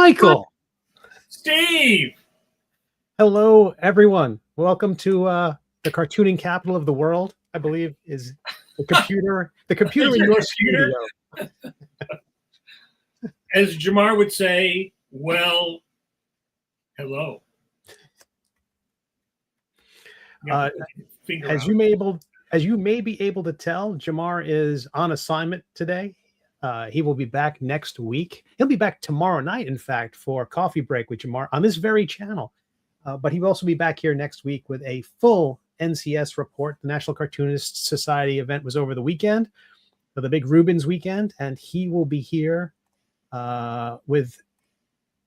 Michael. Steve. Hello, everyone. Welcome to the cartooning capital of the world. I believe is the computer in your studio. As Jamar would say, well, hello. As you may be able to tell, Jamar is on assignment today. He will be back next week. He'll be back tomorrow night, in fact, for Coffee Break with Jamar on this very channel. But he will also be back here next week with a full NCS report. The National Cartoonists Society event was over the weekend, for the big Rubens weekend, and he will be here with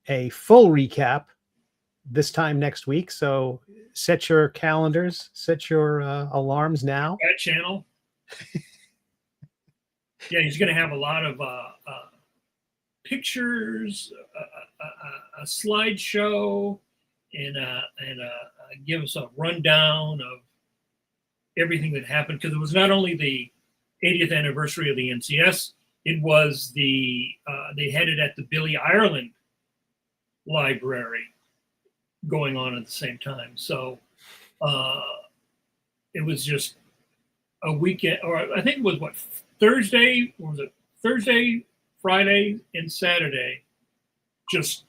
a full recap this time next week. So set your calendars, set your alarms now. That channel. Yeah, he's going to have a lot of pictures, a slideshow, and give us a rundown of everything that happened, because it was not only the 80th anniversary of the NCS, it was they had it at the Billy Ireland Library going on at the same time. So it was just a weekend, or I think it was Thursday, or was it Thursday, Friday, and Saturday, just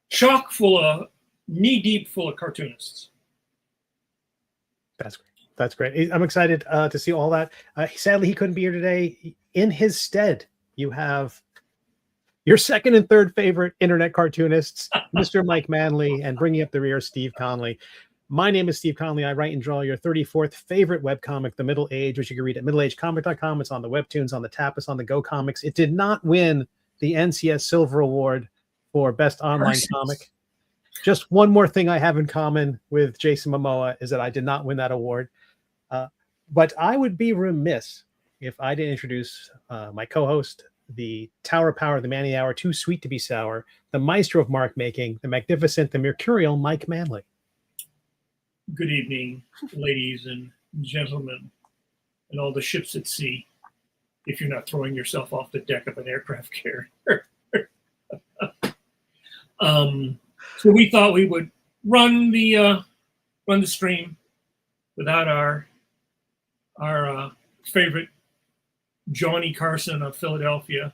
chock full of, knee-deep full of cartoonists. That's great. That's great. I'm excited to see all that. Sadly, he couldn't be here today. In his stead, you have your second and third favorite internet cartoonists, Mr. Mike Manley, and bringing up the rear, Steve Conley. My name is Steve Conley. I write and draw your 34th favorite webcomic, The Middle Age, which you can read at middleagecomic.com. It's on the Webtoons, on the Tapas, on the Go Comics. It did not win the NCS Silver Award for Best Online Comic. Just one more thing I have in common with Jason Momoa is that I did not win that award. But I would be remiss if I didn't introduce my co-host, the Tower of Power, the Man of the Hour, too sweet to be sour, the maestro of mark making, the magnificent, the mercurial Mike Manley. Good evening, ladies and gentlemen, and all the ships at sea, if you're not throwing yourself off the deck of an aircraft carrier. So we thought we would run the stream without our favorite Johnny Carson of Philadelphia,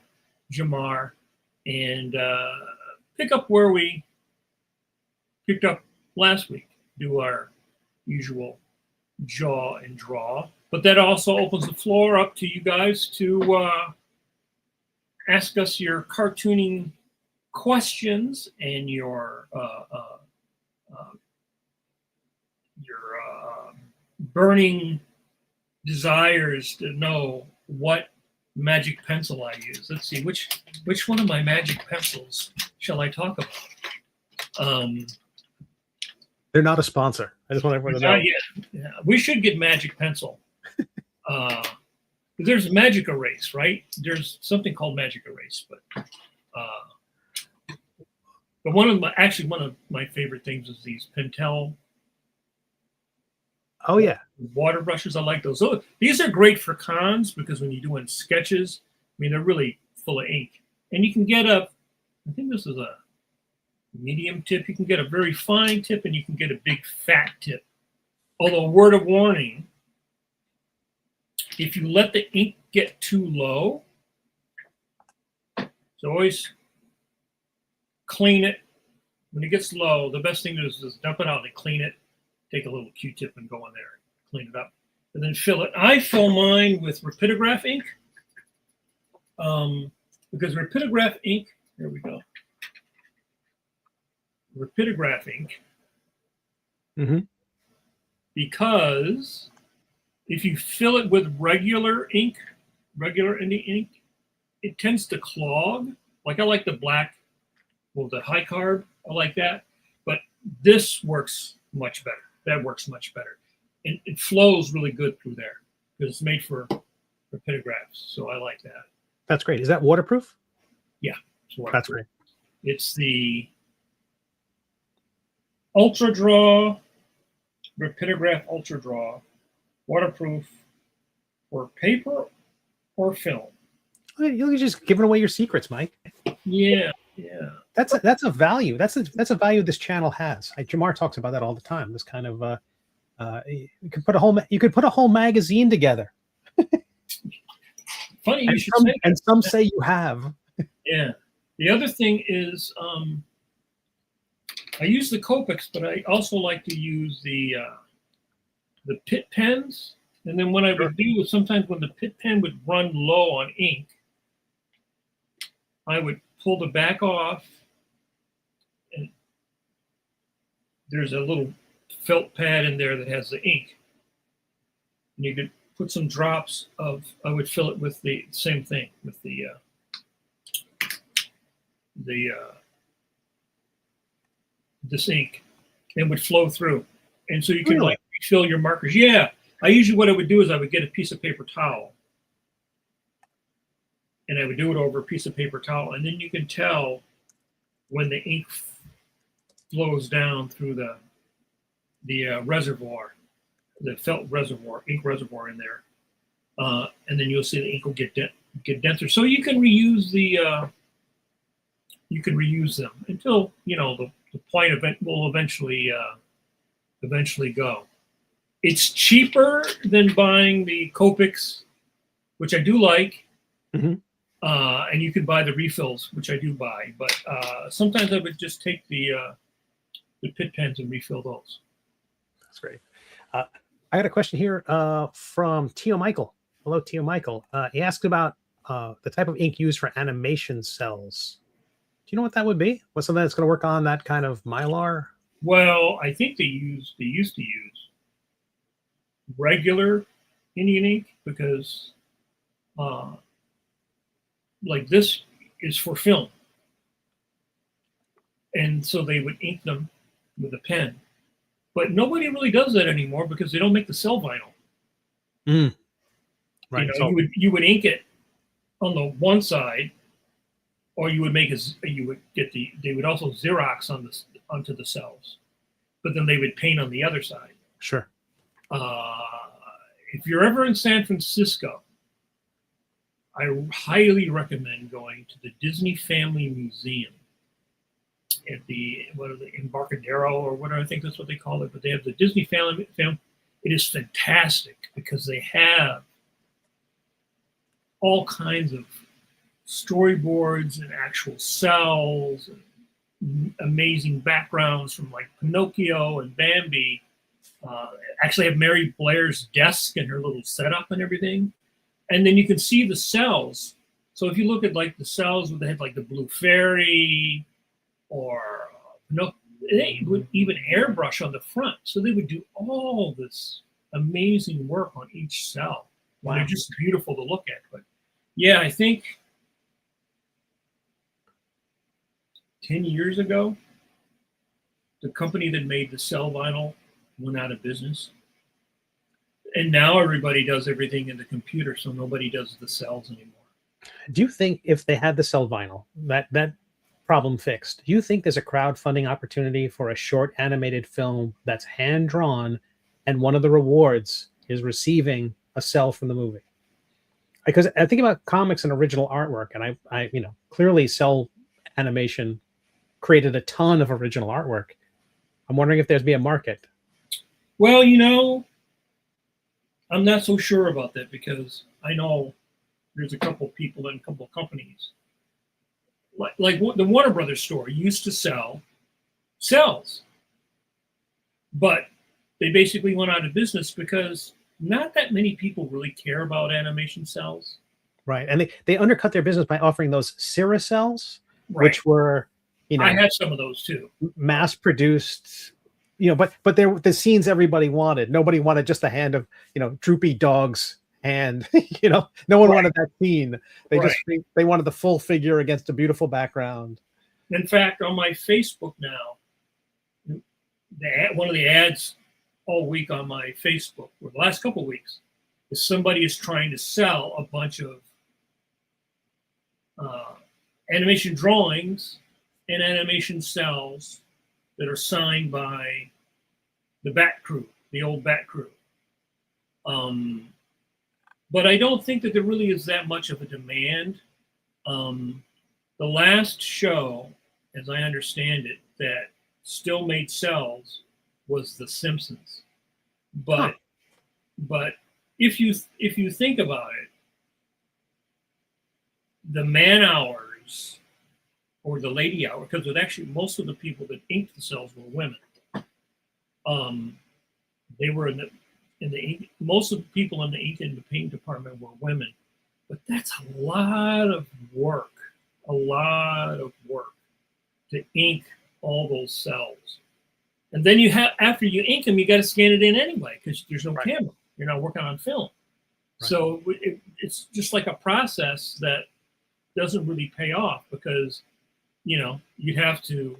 Jamar, and pick up where we picked up last week. Do our usual jaw and draw, but that also opens the floor up to you guys to ask us your cartooning questions and your burning desires to know what magic pencil I use. Let's see, which one of my magic pencils shall I talk about? They're not a sponsor. I just want everyone to know. Yeah. We should get Magic Pencil. There's Magic Erase, right? There's something called Magic Erase, but one of my favorite things is these Pentel. Oh yeah, water brushes. I like those. So these are great for cons, because when you're doing sketches, I mean, they're really full of ink, and you can get I think this is a medium tip. You can get a very fine tip, and you can get a big fat tip. Although, word of warning, if you let the ink get too low, so always clean it. When it gets low, the best thing to do is just dump it out and clean it. Take a little Q-tip and go in there, clean it up, and then fill it. I fill mine with rapidograph ink, because rapidograph ink, here we go. Rapidograph ink, because if you fill it with regular ink, it tends to clog. Like, I like the black, well, the high carb, I like that, but this works much better. That works much better, and it flows really good through there because it's made for rapidographs. So I like that. That's great. Is that waterproof? Yeah, it's waterproof. That's great. It's the Ultra Draw, Rapidograph Ultra Draw, waterproof for paper or film. You're just giving away your secrets, Mike. Yeah. Yeah. That's a value. That's a value this channel has. Jamar talks about that all the time. This kind of you could put a whole magazine together. Funny you should some, say that. And some say you have. Yeah. The other thing is, I use the Copics, but I also like to use the pit pens. And then what I would do is sometimes when the pit pen would run low on ink, I would pull the back off, and there's a little felt pad in there that has the ink. And you could put some drops of, I would fill it with the same thing, with this ink, and would flow through. And so you can like refill your markers. Yeah. What I would do is I would get a piece of paper towel, and I would do it over a piece of paper towel. And then you can tell when the ink flows down through the reservoir, the felt reservoir, ink reservoir in there. And then you'll see the ink will get denser. So you can reuse them until, the point will eventually go. It's cheaper than buying the Copics, which I do like. Mm-hmm. And you can buy the refills, which I do buy. But sometimes I would just take the pit pens and refill those. That's great. I got a question here from Tio Michael. Hello, Tio Michael. He asked about the type of ink used for animation cells. Do you know what that would be? What's something that's going to work on that kind of Mylar? Well, I think they used to use regular Indian ink because like this is for film. And so they would ink them with a pen. But nobody really does that anymore because they don't make the cell vinyl. Mm. Right. You would ink it on the one side, or they would also Xerox onto the cells, but then they would paint on the other side. Sure. If you're ever in San Francisco, I highly recommend going to the Disney Family Museum at the Embarcadero or whatever, I think that's what they call it. But they have the Disney Family. It is fantastic because they have all kinds of storyboards and actual cells and amazing backgrounds from like Pinocchio and Bambi. Actually have Mary Blair's desk and her little setup and everything. And then you can see the cells. So if you look at like the cells where they had like the Blue Fairy or they would even airbrush on the front. So they would do all this amazing work on each cell. Wow. They're just beautiful to look at. But yeah, I think 10 years ago, the company that made the cell vinyl went out of business. And now everybody does everything in the computer, so nobody does the cells anymore. Do you think if they had the cell vinyl, that problem fixed, do you think there's a crowdfunding opportunity for a short animated film that's hand-drawn and one of the rewards is receiving a cell from the movie? Because I think about comics and original artwork, and I clearly cell animation created a ton of original artwork. I'm wondering if there's be a market. Well, I'm not so sure about that because I know there's a couple of people and a couple of companies. Like the Warner Brothers store used to sell cells, but they basically went out of business because not that many people really care about animation cells. Right, and they undercut their business by offering those Cira cells, right, which were, I had some of those too, mass-produced. But they're the scenes everybody wanted. Nobody wanted just a hand of, droopy dog's hand. No one wanted that scene. They wanted the full figure against a beautiful background. In fact, on my Facebook now, one of the ads all week on my Facebook, or the last couple of weeks, is somebody is trying to sell a bunch of animation drawings and animation cells that are signed by the Bat Crew, the old Bat Crew. But I don't think that there really is that much of a demand. The the last show, as I understand it, that still made cells was The Simpsons. But if you think about it, the man hours or the lady hour, because actually most of the people that inked the cells were women. They were in the ink, most of the people in the ink and the paint department were women. But that's a lot of work to ink all those cells. And then after you ink them, you got to scan it in anyway, because there's no camera. You're not working on film. Right. So it's just like a process that doesn't really pay off, because, you have to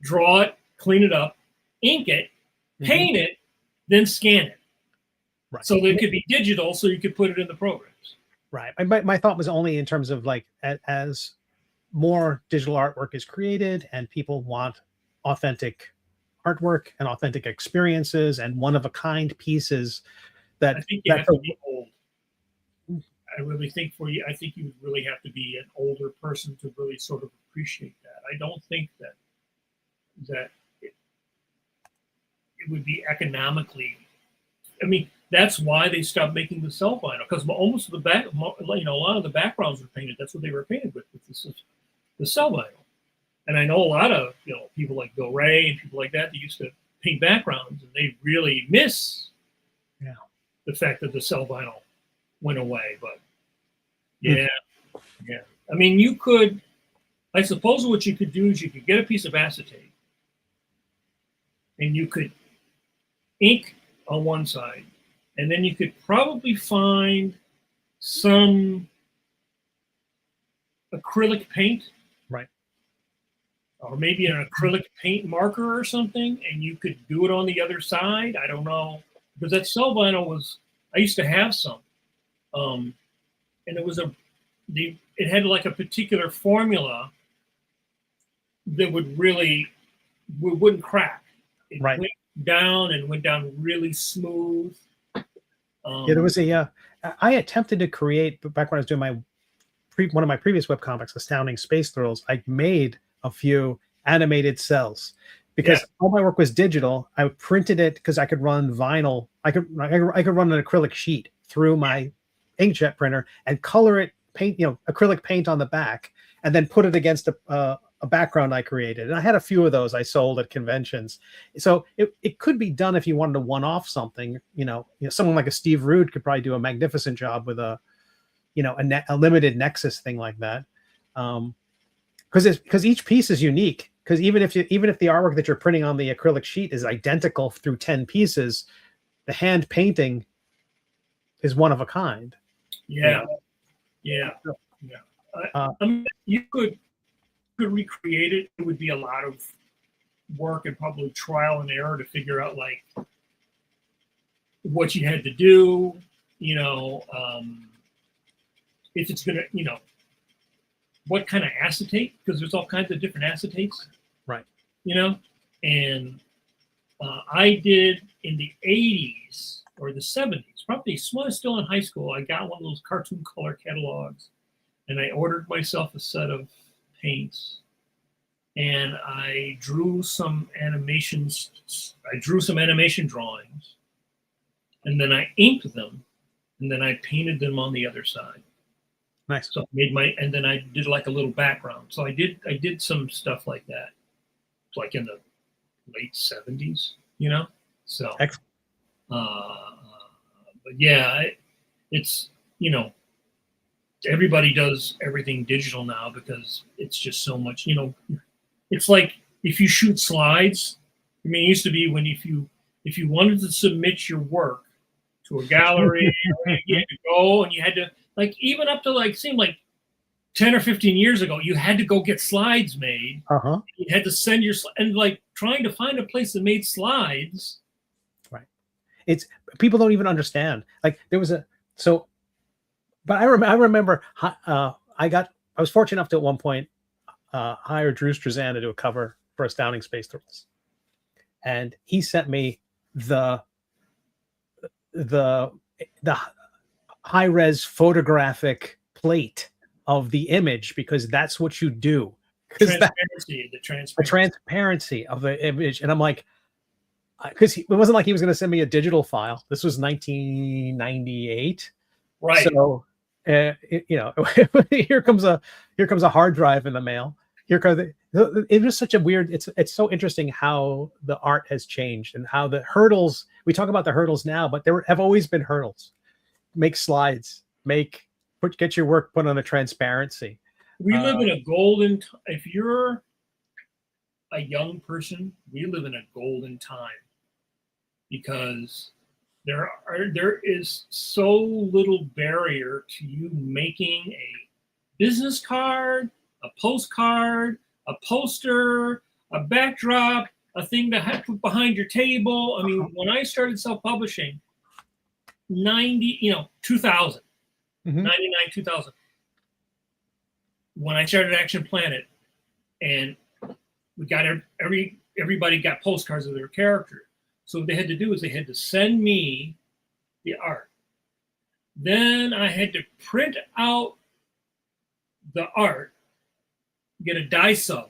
draw it, clean it up, ink it, paint it, then scan it. Right. So it could be digital, so you could put it in the programs. Right. My thought was only in terms of like, as more digital artwork is created and people want authentic artwork and authentic experiences and one-of-a-kind pieces that I think you have to be old. I really think I think you would really have to be an older person to really sort of appreciate that. I don't think that it would be economically. I mean, that's why they stopped making the cell vinyl, because almost a lot of the backgrounds were painted. That's what they were painted with the cell vinyl. And I know a lot of people like Bill Ray and people like that used to paint backgrounds, and they really miss the fact that the cell vinyl went away. But yeah. I mean, I suppose what you could do is you could get a piece of acetate and you could ink on one side, and then you could probably find some acrylic paint, right? Or maybe an acrylic paint marker or something, and you could do it on the other side. I don't know, because that cell vinyl I used to have some, and it had like a particular formula that wouldn't crack. It went down really smooth. There was I attempted to create, back when I was doing one of my previous webcomics, Astounding Space Thrills, I made a few animated cells because all my work was digital. I printed it because I could run vinyl. I could run an acrylic sheet through my inkjet printer and color it, paint, acrylic paint on the back, and then put it against a background I created. And I had a few of those I sold at conventions. So it could be done if you wanted to one-off something. Someone like a Steve Rude could probably do a magnificent job with a limited Nexus thing like that. Because each piece is unique. Because even if the artwork that you're printing on the acrylic sheet is identical through 10 pieces, the hand painting is one of a kind. Yeah. I mean, you could recreate it. It would be a lot of work and probably trial and error to figure out like what you had to do. If it's gonna, what kind of acetate, because there's all kinds of different acetates, right? And I did in the 80s or the 70s, probably when I was still in high school. I got one of those cartoon color catalogs, and I ordered myself a set of paints, and I drew some animations. I drew some animation drawings, and then I inked them, and then I painted them on the other side. Nice. So I made and then I did like a little background. So I did some stuff like that, like in the late 70s, So, excellent. But yeah, it's everybody does everything digital now because it's just so much. It's like if you shoot slides. I mean, it used to be when if you wanted to submit your work to a gallery, you had to go and you had to. Like even up to seemed like 10 or 15 years ago, you had to go get slides made. You had to send and trying to find a place that made slides. Right. It's people don't even understand. Like there was but I remember I was fortunate enough to at one point hire Drew Struzan to do a cover for Astounding Space Thrills, and he sent me the high-res photographic plate of the image, because that's what you do. Because The transparency of the image. And I'm like, because it wasn't like he was going to send me a digital file. This was 1998. Right. So, here comes a hard drive in the mail. It was such a weird. It's so interesting how the art has changed and how the hurdles. We talk about the hurdles now, but there have always been hurdles. Make slides. Get your work put on a transparency. We live in a golden. If you're a young person, we live in a golden time, because there is so little barrier to you making a business card, a postcard, a poster, a backdrop, a thing to have put behind your table. I mean, when I started self-publishing, 2000, 99, 2000, when I started Action Planet, and we got everybody got postcards of their character. So what they had to do is they had to send me the art. Then I had to print out the art, get a dye sub,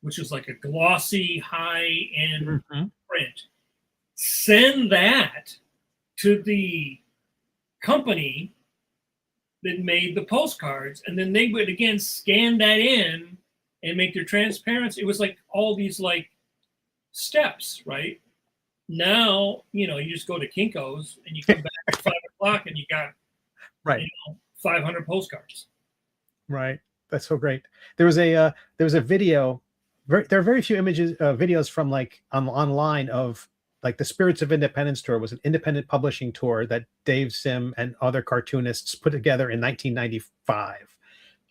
which is like a glossy, high-end print. Send that to the company that made the postcards, and then they would again scan that in and make their transparency. It was like all these like steps, right? Now, you just go to Kinko's and you come back at 5 o'clock and you got 500 postcards. Right. That's so great. There was a video. There are very few videos from like online of like the Spirits of Independence tour. Was an independent publishing tour that Dave Sim and other cartoonists put together in 1995.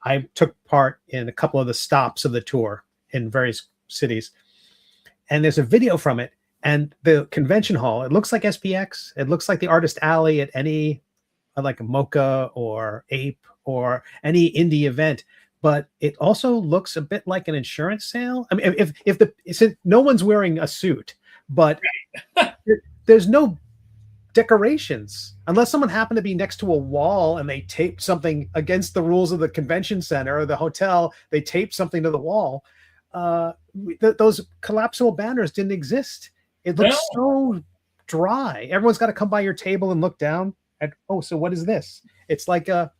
I took part in a couple of the stops of the tour in various cities, and there's a video from it. And the convention hall, it looks like SPX. It looks like the Artist Alley at any like a Mocha or Ape or any indie event. But it also looks a bit like an insurance sale. I mean, since no one's wearing a suit, but there's no decorations unless someone happened to be next to a wall and they taped something against the rules of the convention center or the hotel. They taped something to the wall. Those collapsible banners didn't exist. It looks so dry. Everyone's got to come by your table and look down at, so what is this? It's like a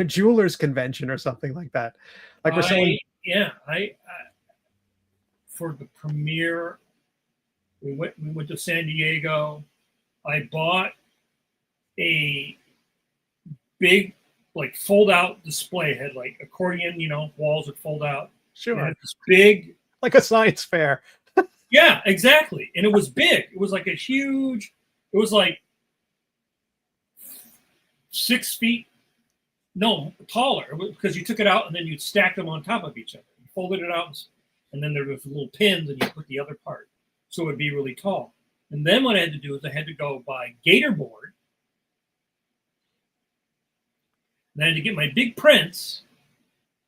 jeweler's convention or something like that. Like we're saying, I for the premiere, we went to San Diego. I bought a big like fold out display. It had like accordion, walls would fold out. Sure. It had this big, like a science fair. Yeah, exactly. And it was big. It was like it was like 6 feet, taller, because you took it out and then you'd stack them on top of each other. You folded it out, and then there was little pins, and you put the other part. So it would be really tall. And then what I had to do is I had to go buy gator board. And I had to get my big prints,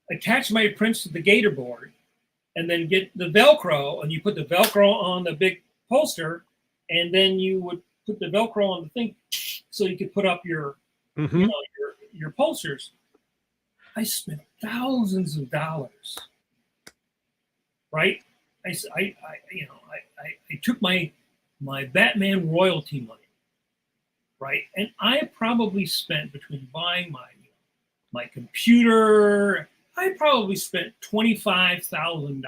attach my prints to the gator board, and then get the Velcro, and you put the Velcro on the big poster, and then you would put the Velcro on the thing so you could put up your your posters. I spent thousands of dollars. Right? I took my Batman royalty money, right? And I probably spent, between buying my computer, I probably spent $25,000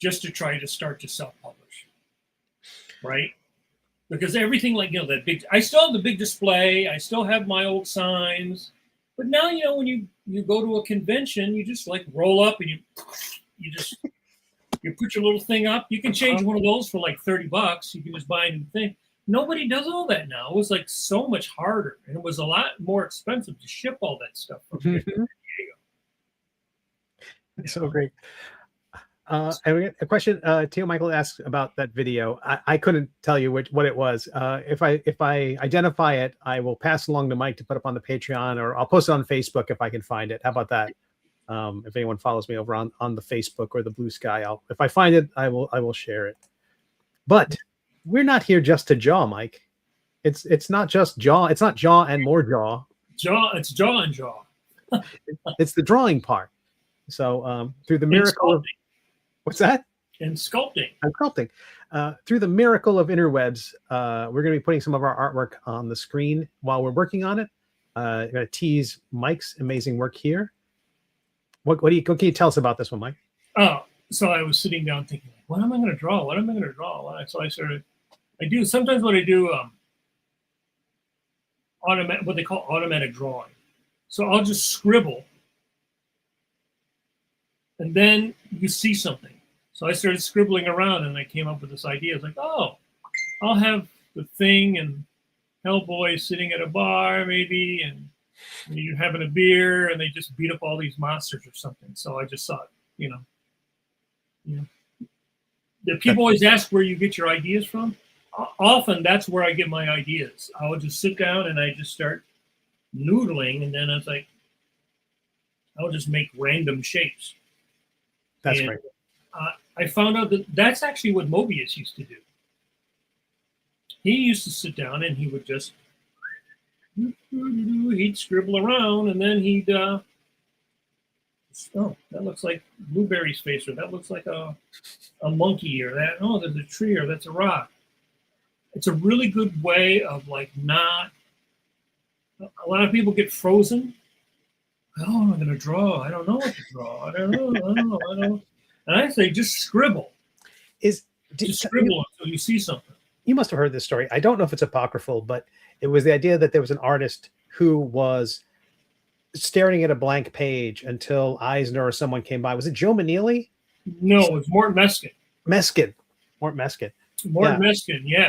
just to try to start to self-publish, right? Because everything, like, that big, I still have the big display, I still have my old signs, but now, when you go to a convention, you just like roll up and you put your little thing up. You can change one of those for like $30. You can just buy a new thing. Nobody does all that now. It was like so much harder, and it was a lot more expensive to ship all that stuff from San Diego. So great. And we get a question. Theo Michael asks about that video. I couldn't tell you what it was. If I identify it, I will pass along to Mike to put up on the Patreon, or I'll post it on Facebook if I can find it. How about that? If anyone follows me over on the Facebook or the Blue Sky, if I find it, I will share it. But we're not here just to jaw, Mike. It's not just jaw. It's not jaw and more jaw. jaw. It's jaw and jaw. It's the drawing part. So through the miracle of what's that? And sculpting. I'm sculpting. Through the miracle of interwebs, we're going to be putting some of our artwork on the screen while we're working on it. Going to tease Mike's amazing work here. What can you tell us about this one, Mike? Oh, so I was sitting down thinking, what am I going to draw? What am I going to draw? So I do sometimes what I do, what they call automatic drawing. So I'll just scribble, and then you see something. So I started scribbling around, and I came up with this idea. It's like, oh, I'll have the Thing and Hellboy sitting at a bar, maybe, and you're having a beer, and they just beat up all these monsters or something. So I just thought, the people always ask where you get your ideas from. Often that's where I get my ideas. I would just sit down and I just start noodling, and then I was like, I'll just make random shapes. That's great. I found out that that's actually what Mobius used to do. He used to sit down and he would just he'd scribble around, and then he'd that looks like Blueberry's face, or that looks like a monkey, or that there's a tree, or that's a rock. It's a really good way of not. A lot of people get frozen. Oh, I'm going to draw. I don't know what to draw. I don't know. And I say, just scribble. Just scribble until you see something. You must have heard this story. I don't know if it's apocryphal, but it was the idea that there was an artist who was staring at a blank page until Eisner or someone came by. Was it Joe Meneely? No, it was Mort Meskin. Mort Meskin,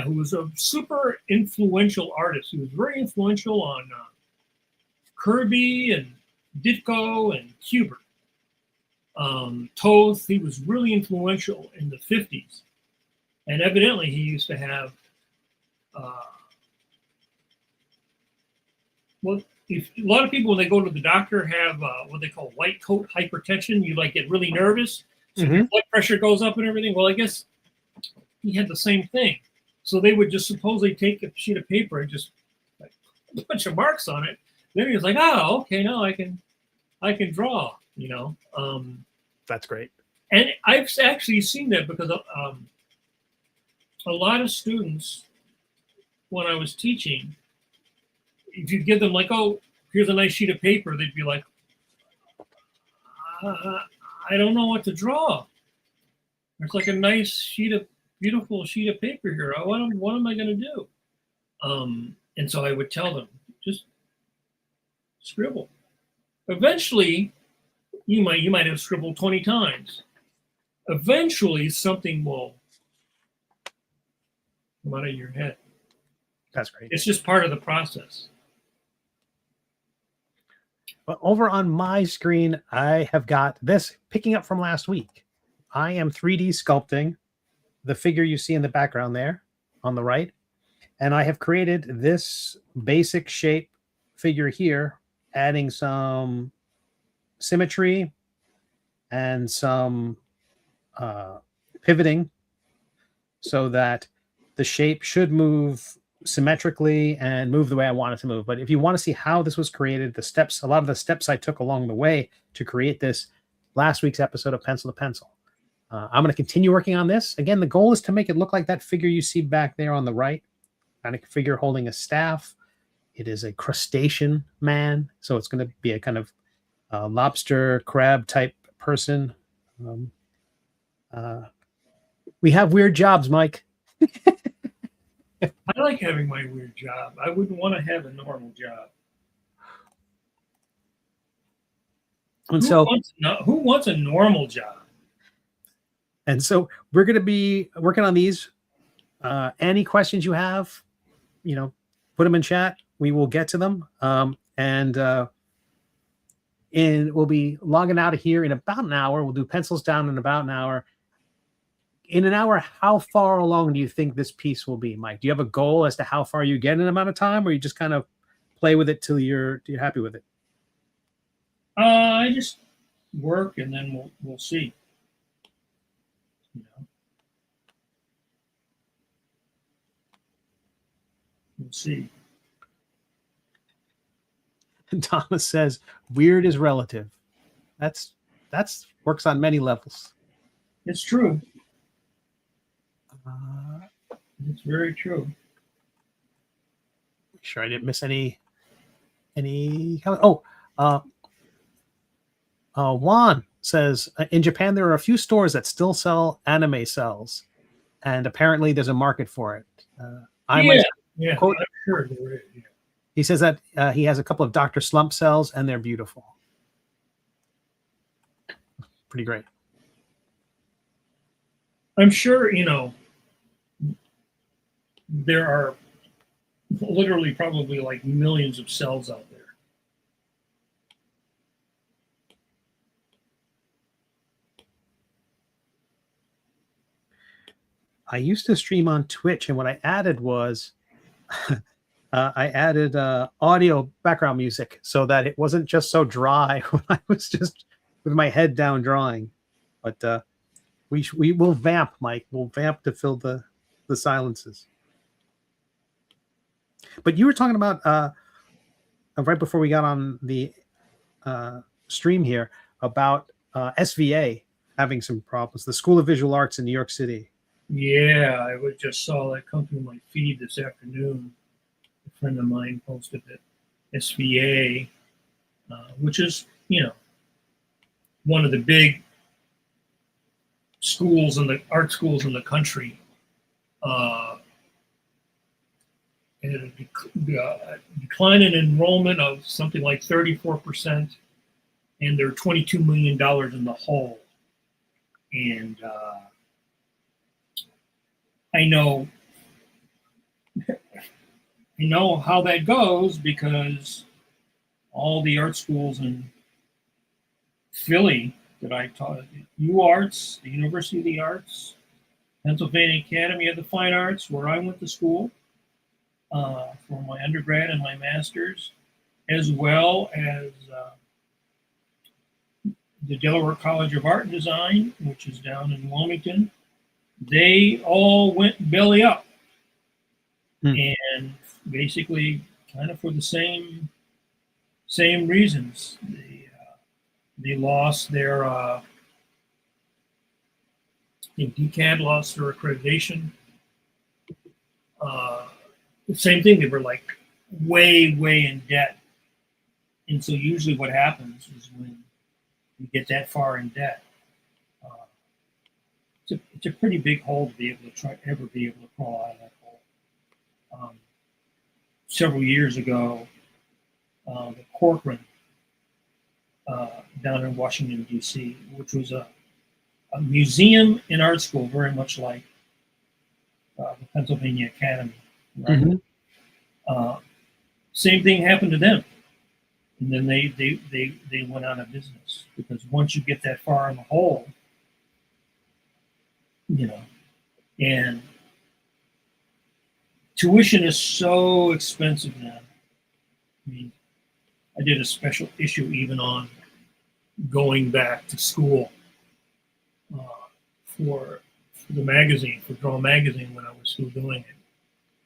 who was a super influential artist. He was very influential on Kirby and Ditko and Kubert. Toth, he was really influential in the 50s. And evidently he used to have, a lot of people when they go to the doctor have what they call white coat hypertension. You get really nervous, so your blood pressure goes up and everything. Well, I guess he had the same thing. So they would just supposedly take a sheet of paper and just put a bunch of marks on it. Then he was like, oh, okay, now I can draw, That's great. And I've actually seen that because a lot of students, when I was teaching, if you give them here's a nice sheet of paper, they'd be like, I don't know what to draw. There's a nice beautiful sheet of paper here. What am I going to do? And so I would tell them, just scribble. Eventually, you might have scribbled 20 times. Eventually, something will come out of your head. That's great. It's just part of the process. But over on my screen, I have got this picking up from last week. I am 3D sculpting the figure you see in the background there on the right. And I have created this basic shape figure here, adding some symmetry and some pivoting so that the shape should move symmetrically and move the way I want it to move. But if you want to see how this was created, a lot of the steps I took along the way to create this, last week's episode of Pencil to Pencil. I'm going to continue working on this. Again, the goal is to make it look like that figure you see back there on the right, kind of figure holding a staff. It is a crustacean man, so it's going to be a kind of lobster crab type person. We have weird jobs, Mike. I like having my weird job. I wouldn't want to have a normal job. And who wants a normal job? And so we're going to be working on these. Any questions you have, put them in chat. We will get to them. And we'll be logging out of here in about an hour. We'll do pencils down in about an hour. In an hour, how far along do you think this piece will be, Mike? Do you have a goal as to how far you get in an amount of time, or you just kind of play with it till you're happy with it? I just work, and then we'll see. We'll see. Thomas says, weird is relative. That's works on many levels. It's true. Uh, It's very true. sure I didn't miss any oh, Juan says, in Japan there are a few stores that still sell anime cells, and apparently there's a market for it. Yeah, quote, I'm sure there is. Yeah. he says that he has a couple of Dr. Slump cells and they're beautiful. Pretty great. I'm sure, there are literally probably like millions of cells out there. I used to stream on Twitch, and what I added was I added audio background music so that it wasn't just so dry when I was just with my head down drawing. But we will vamp, Mike. We'll vamp to fill the silences. But you were talking about right before we got on the stream here about SVA having some problems. The School of Visual Arts in New York City. Yeah, I just saw that come through my feed this afternoon. A friend of mine posted that SVA, which is, one of the big schools in the art schools in the country, had a decline in enrollment of something like 34%, and they're $22 million in the hole. And I know how that goes because all the art schools in Philly that I taught at, UArts, the University of the Arts, Pennsylvania Academy of the Fine Arts, where I went to school for my undergrad and my master's, as well as the Delaware College of Art and Design, which is down in Wilmington. They all went belly up, and basically kind of for the same reasons. They lost their I think DCAD lost their accreditation. The same thing, they were like way in debt, and so usually what happens is when you get that far in debt, it's a pretty big hole to be able to ever be able to crawl out of that hole. Several years ago, the Corcoran down in Washington, D.C., which was a museum and art school, very much like the Pennsylvania Academy. Right? Mm-hmm. Same thing happened to them, and then they went out of business because once you get that far in the hole, and tuition is so expensive now. I mean, I did a special issue even on going back to school for the magazine, for Draw Magazine, when I was still doing it.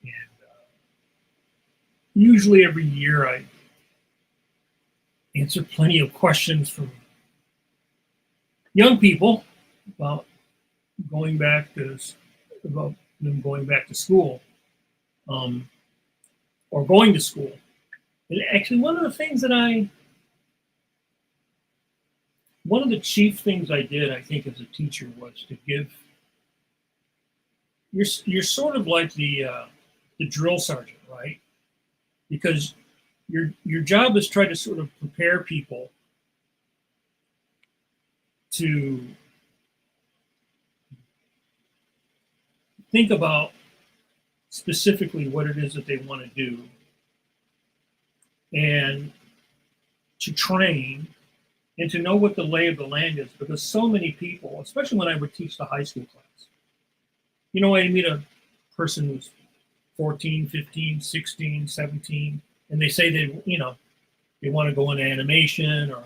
And usually every year I answer plenty of questions from young people about going back to school, or going to school. And actually, one of the chief things I did, I think, as a teacher was to give. You're sort of like the drill sergeant, right? Because your job is try to sort of prepare people to think about specifically what it is that they want to do, and to train and to know what the lay of the land is, because so many people, especially when I would teach the high school class, I meet a person who's 14, 15, 16, 17, and they say they want to go into animation, or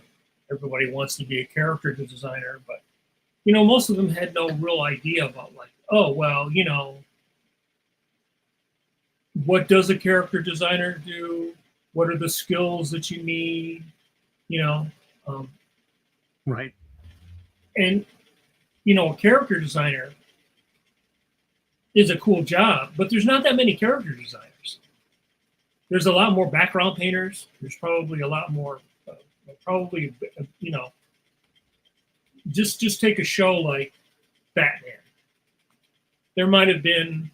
everybody wants to be a character designer, but most of them had no real idea about, like, oh, well, what does a character designer do? What are the skills that you need? Right. And a character designer is a cool job, but there's not that many character designers. There's a lot more background painters. There's probably a lot more, just take a show like Batman. There might have been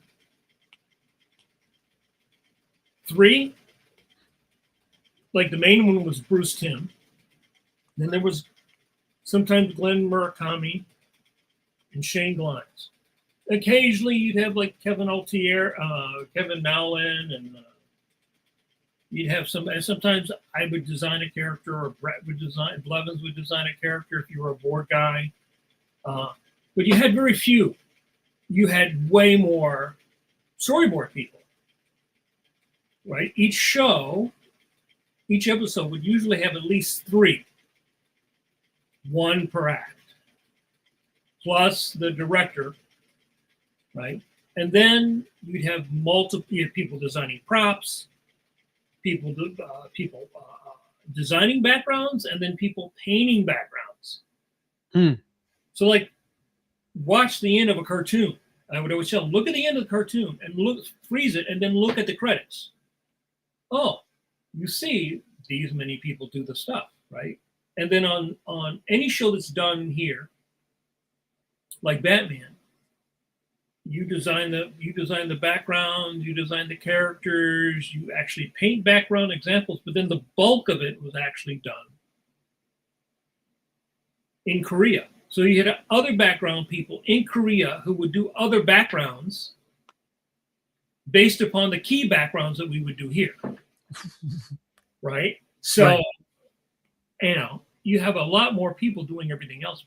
3. Like the main one was Bruce Timm. Then there was sometimes Glenn Murakami and Shane Glines. Occasionally you'd have like Kevin Altier, Kevin Nowlin, and you'd have sometimes I would design a character, or Blevins would design a character if you were a board guy. But you had very few. You had way more storyboard people, right? Each episode would usually have at least 3, 1 per act, plus the director, right? And then you'd have multiple people designing props, people designing backgrounds, and then people painting backgrounds. So like, watch the end of a cartoon. I would always tell them, look at the end of the cartoon and freeze it, and then look at the credits. Oh, you see these many people do the stuff, right? And then on any show that's done here, like Batman, you design the background, you design the characters, you actually paint background examples, but then the bulk of it was actually done in Korea. So you had other background people in Korea who would do other backgrounds based upon the key backgrounds that we would do here. Right? So, right. You have a lot more people doing everything else.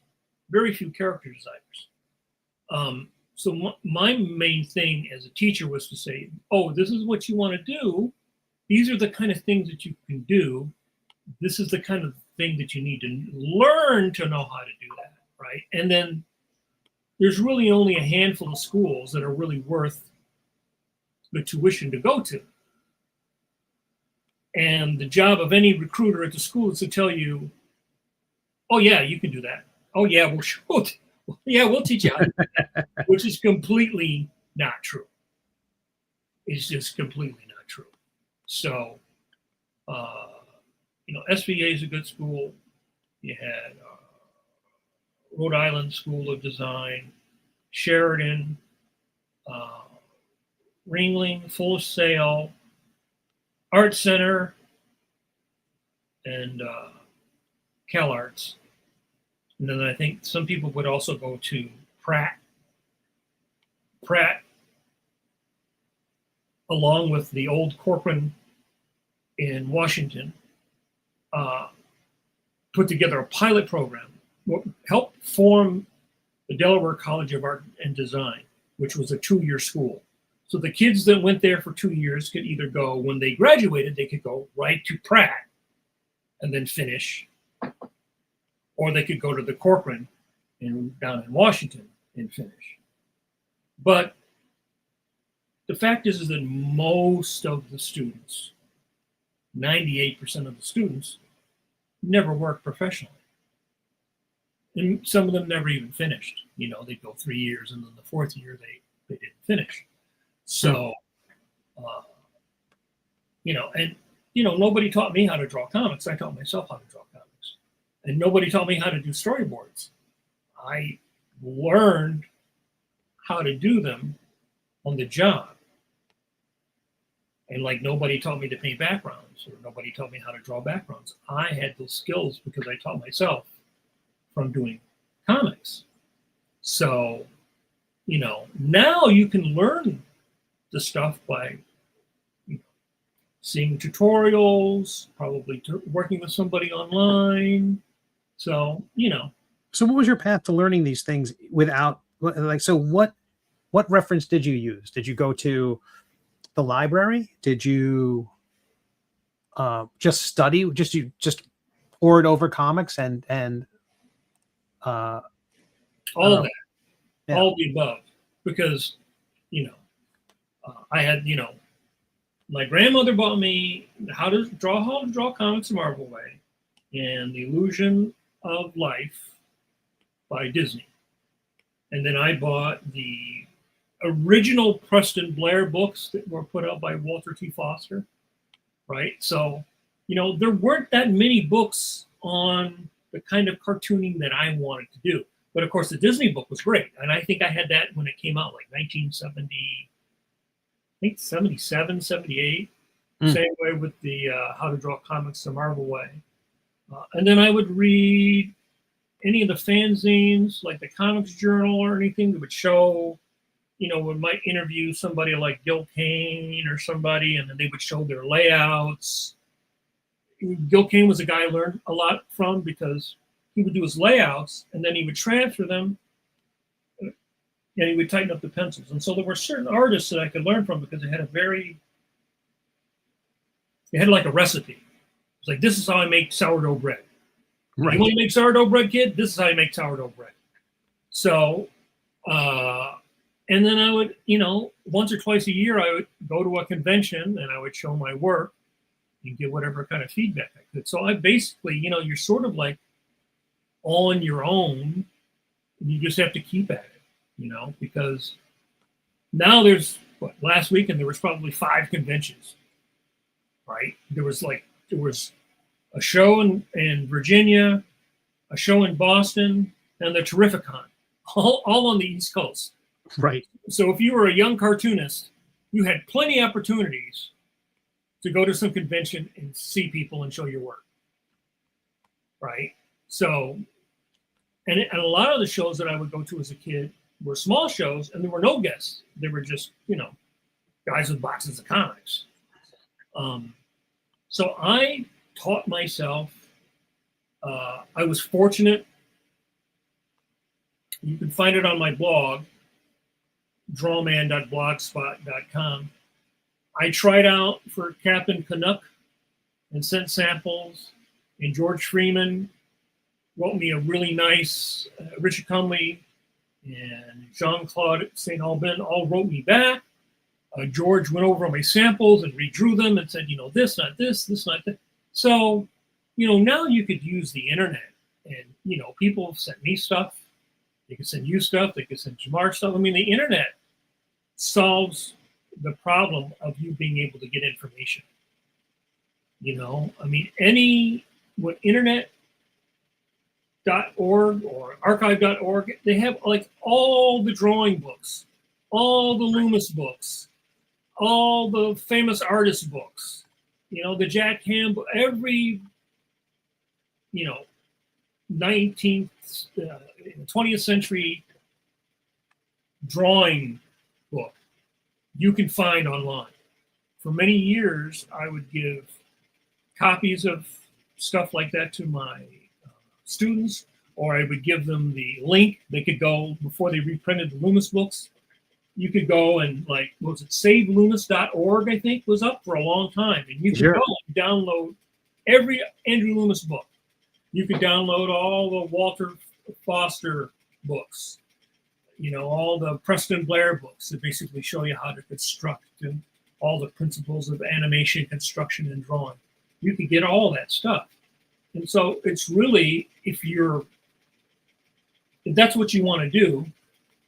Very few character designers. So my main thing as a teacher was to say, oh, this is what you want to do. These are the kind of things that you can do. This is the kind of thing that you need to learn to know how to do that. Right. And then there's really only a handful of schools that are really worth the tuition to go to. And the job of any recruiter at the school is to tell you, oh, yeah, you can do that. Oh, yeah, we'll teach you how to do that, which is completely not true. It's just completely not true. So, SVA is a good school. You had Rhode Island School of Design, Sheridan, Ringling, Full Sail, Art Center, and CalArts. And then I think some people would also go to Pratt, along with the old Corcoran in Washington, put together a pilot program, helped form the Delaware College of Art and Design, which was a 2-year school. So the kids that went there for 2 years could either go, when they graduated, they could go right to Pratt and then finish, or they could go to the Corcoran down in Washington and finish. But the fact is that most of the students, 98% of the students, never worked professionally. And some of them never even finished. They'd go 3 years, and then the 4th year they didn't finish. So, nobody taught me how to draw comics. I taught myself how to draw comics. And nobody taught me how to do storyboards. I learned how to do them on the job. And like, nobody taught me to paint backgrounds, or nobody taught me how to draw backgrounds. I had those skills because I taught myself from doing comics. So, now you can learn the stuff by seeing tutorials, probably working with somebody online. So, So what was your path to learning these things without, so what reference did you use? Did you go to the library? Did you just study? Just poured over comics and all of that, yeah. all of the above, because I had my grandmother bought me How to Draw Comics the Marvel Way and The Illusion of Life by Disney. And then I bought the original Preston Blair books that were put out by Walter T. Foster, right? So, there weren't that many books on the kind of cartooning that I wanted to do. But of course, the Disney book was great. And I think I had that when it came out, like 1970, I think 77, 78. Same way with the How to Draw Comics the Marvel Way. And then I would read any of the fanzines, like the Comics Journal or anything that would show, we might interview somebody like Gil Kane or somebody, and then they would show their layouts. Gil Kane was a guy I learned a lot from because he would do his layouts and then he would transfer them and he would tighten up the pencils. And so there were certain artists that I could learn from because they had like a recipe. It's like, this is how I make sourdough bread. Right. You want to make sourdough bread, kid? This is how you make sourdough bread. So, and then I would, once or twice a year, I would go to a convention and I would show my work and get whatever kind of feedback I could. So I basically, you're sort of like on your own. And you just have to keep at it, because now there's, last weekend there was probably 5 conventions, right? There was a show in Virginia, a show in Boston, and the Terrificon, all on the East Coast. Right. So if you were a young cartoonist, you had plenty of opportunities to go to some convention and see people and show your work. Right. So, and a lot of the shows that I would go to as a kid were small shows, and there were no guests. They were just, guys with boxes of comics. So I taught myself. I was fortunate. You can find it on my blog, drawman.blogspot.com. I tried out for Captain Canuck and sent samples, and George Freeman wrote me a really nice, Richard Conley and Jean-Claude St. Aubin all wrote me back. George went over my samples and redrew them and said, this, not this, this, not that. So, now you could use the internet and, people send me stuff. They could send you stuff. They could send Jamar stuff. I mean, the internet solves the problem of you being able to get information. What internet.org or archive.org, they have like all the drawing books, all the Loomis books, all the famous artist books, the Jack Ham, every, 19th, 20th century drawing book you can find online. For many years, I would give copies of stuff like that to my students, or I would give them the link. They could go, before they reprinted the Loomis books, you could go and saveloomis.org, I think, was up for a long time. And you could go and download every Andrew Loomis book. You could download all the Walter Foster books, all the Preston Blair books that basically show you how to construct and all the principles of animation, construction, and drawing. You can get all that stuff. And so it's really, if that's what you want to do,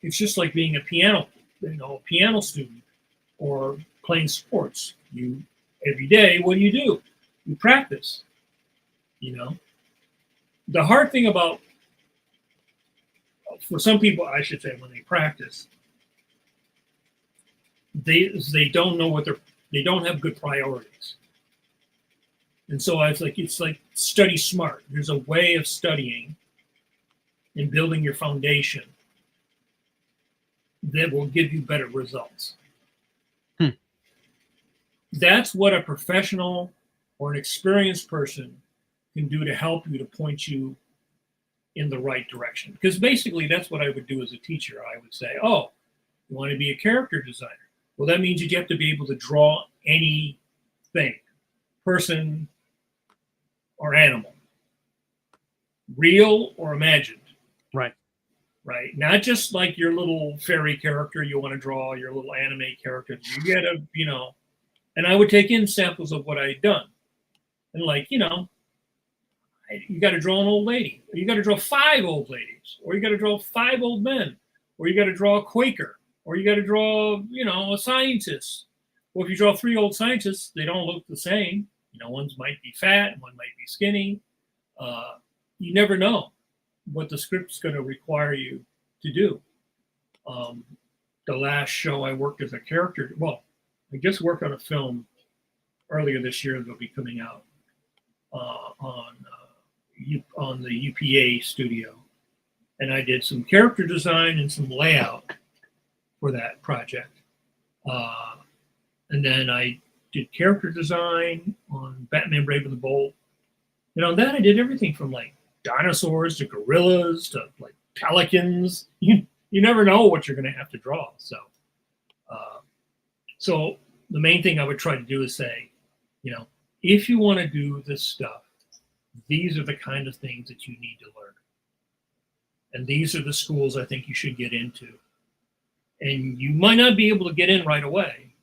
it's just like being a piano student or playing sports. Every day, what do? You practice, The hard thing for some people, I should say, when they practice, they don't know they don't have good priorities. And so it's like study smart. There's a way of studying and building your foundation that will give you better results. That's what a professional or an experienced person can do to help you, to point you in the right direction. Because basically that's what I would do as a teacher. I would say, you want to be a character designer? Well, that means you have to be able to draw anything, person or animal, real or imagined. Right. Right. Not just like your little fairy character you want to draw, your little anime character. You gotta, And I would take in samples of what I had done. And like, you got to draw an old lady, or you got to draw 5 old ladies, or you got to draw 5 old men, or you got to draw a Quaker, or you got to draw, a scientist. Well, if you draw 3 old scientists, they don't look the same. One might be fat, one might be skinny. You never know what the script's going to require you to do. The last show I worked as a character, well, I just worked on a film earlier this year that'll be coming out on the UPA studio, and I did some character design and some layout for that project, and then I did character design on Batman Brave and the Bold, and on that I did everything from like dinosaurs to gorillas to like pelicans. You never know what you're going to have to draw. So the main thing I would try to do is say, if you want to do this stuff, these are the kind of things that you need to learn. And these are the schools I think you should get into. And you might not be able to get in right away.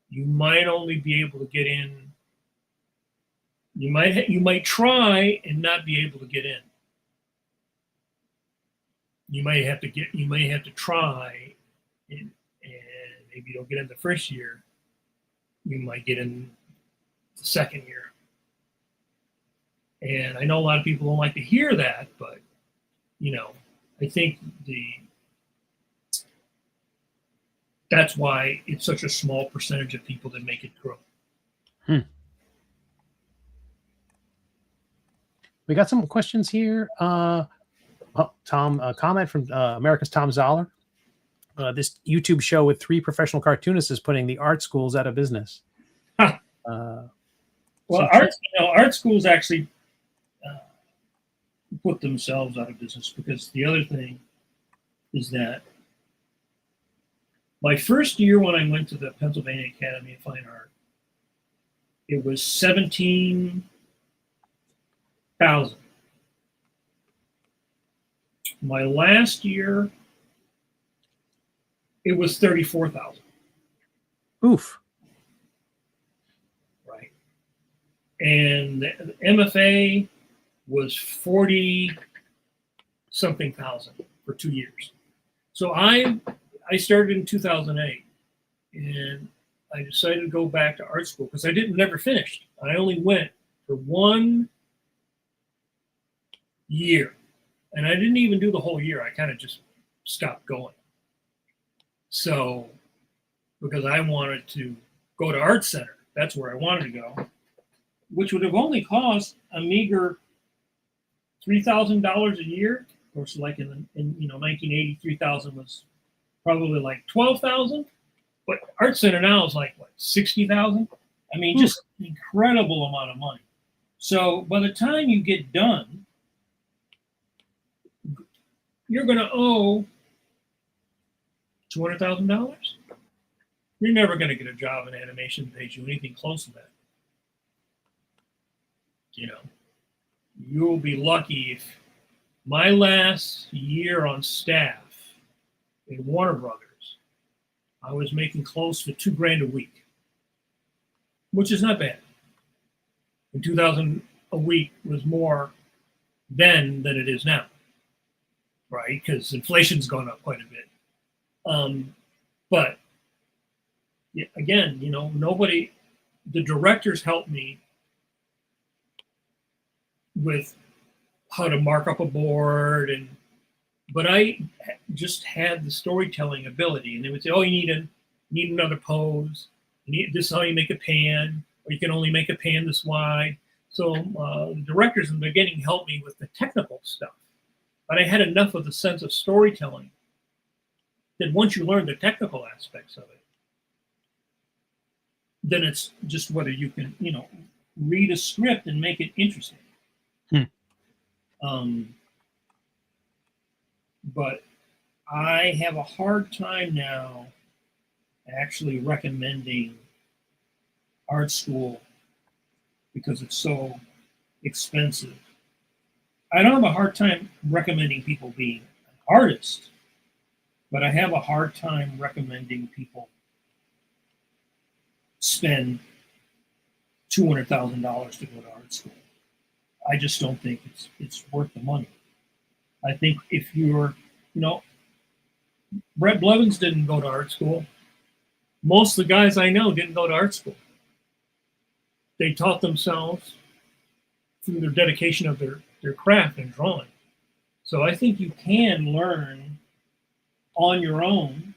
You might only be able to get in. You might try and not be able to get in. You may have to try, and maybe you don't get in the first year. You might get in the second year. And I know a lot of people don't like to hear that, but I think that's why it's such a small percentage of people that make it through. We got some questions here. Tom, a comment from America's Tom Zoller. This YouTube show with 3 professional cartoonists is putting the art schools out of business. Well, art schools actually put themselves out of business, because the other thing is that my first year when I went to the Pennsylvania Academy of Fine Art, it was 17,000. My last year, it was 34,000. Oof. Right. And the MFA was 40-something thousand for 2 years. So I started in 2008, and I decided to go back to art school because I never finished. I only went for 1 year. And I didn't even do the whole year. I kind of just stopped going. So, because I wanted to go to Art Center, that's where I wanted to go, which would have only cost a meager $3,000 a year. Of course, like in 1980, 3,000 was probably like 12,000. But Art Center now is like what, 60,000? I mean, just an incredible amount of money. So by the time you get done, you're going to owe $200,000. You're never going to get a job in animation that pays you anything close to that. You'll be lucky if my last year on staff in Warner Brothers, I was making close to $2,000 a week, which is not bad. And $2,000 a week was more then than it is now. Right, because inflation's gone up quite a bit. But again, the directors helped me with how to mark up a board, but I just had the storytelling ability, and they would say, "Oh, you need another pose. This is how you make a pan, or you can only make a pan this wide." So the directors in the beginning helped me with the technical stuff. But I had enough of the sense of storytelling that once you learn the technical aspects of it, then it's just whether you can, read a script and make it interesting. But I have a hard time now actually recommending art school because it's so expensive. I don't have a hard time recommending people being an artist, but I have a hard time recommending people spend $200,000 to go to art school. I just don't think it's worth the money. I think if you're, Brett Blevins didn't go to art school. Most of the guys I know didn't go to art school. They taught themselves through their dedication of their craft and drawing. So I think you can learn on your own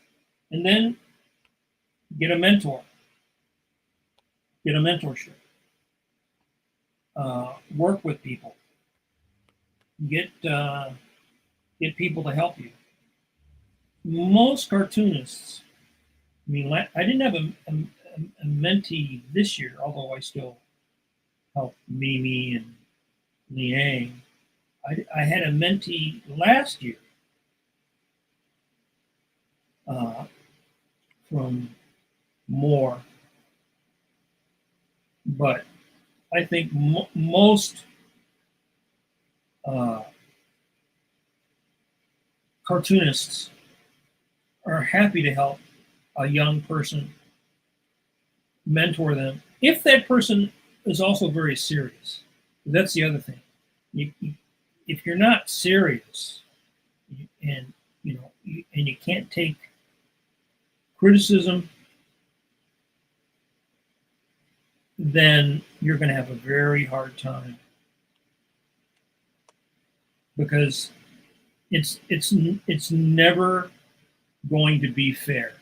and then get a mentor, get a mentorship, work with people, get people to help you. Most cartoonists, I mean, I didn't have a mentee this year, although I still help Mimi and Liang. I had a mentee last year from Moore, but I think most cartoonists are happy to help a young person, mentor them, if that person is also very serious. That's the other thing. If you're not serious, and you can't take criticism, then you're going to have a very hard time, because it's never going to be fair.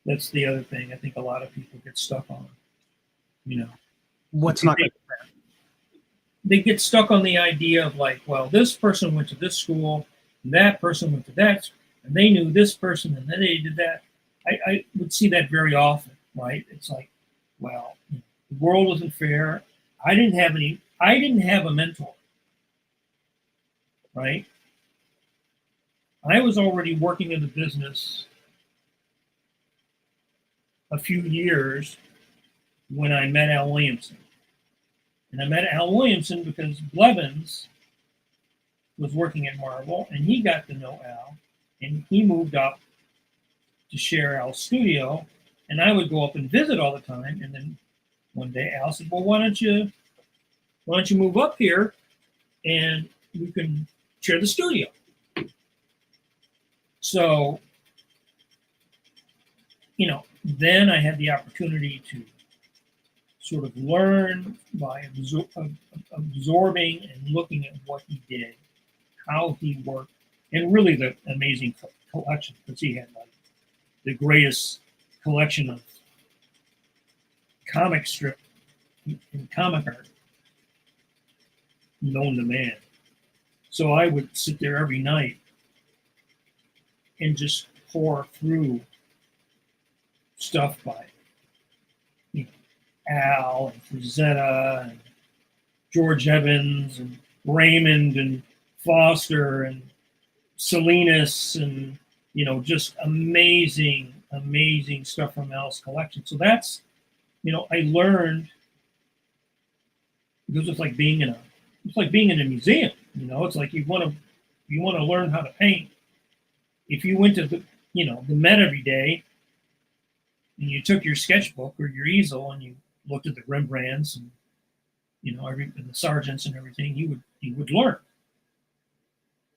That's the other thing I think a lot of people get stuck on. What's not? They get stuck on the idea of like, well, this person went to this school, and that person went to that, and they knew this person, and then they did that. I would see that very often, right? It's like, well, the world isn't fair. I didn't have a mentor, right? I was already working in the business a few years when I met Al Williamson. And I met Al Williamson because Blevins was working at Marvel, and he got to know Al, and he moved up to share Al's studio, and I would go up and visit all the time. And then one day Al said, well, why don't you move up here and you can share the studio? So, then I had the opportunity to sort of learn by absorbing and looking at what he did, how he worked, and really the amazing collection, because he had like the greatest collection of comic strip and comic art known to man. So I would sit there every night and just pour through stuff by Al and Frazetta and George Evans and Raymond and Foster and Salinas, and just amazing stuff from Al's collection. So that's, I learned, because it's like being in a museum. It's like you want to learn how to paint. If you went to the Met every day and you took your sketchbook or your easel and you looked at the Rembrandts and and the Sargents and everything, you would learn.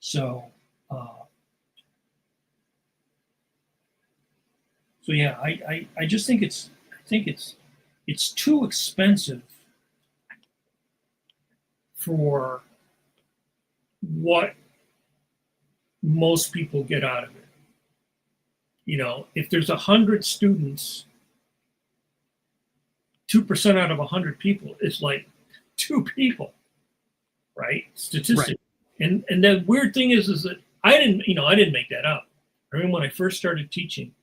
So yeah, I just think it's too expensive for what most people get out of it. If there's 100 students, 2% out of 100 people is like 2 people, right? Statistically. Right. And the weird thing is that I didn't make that up. I remember when I first started teaching,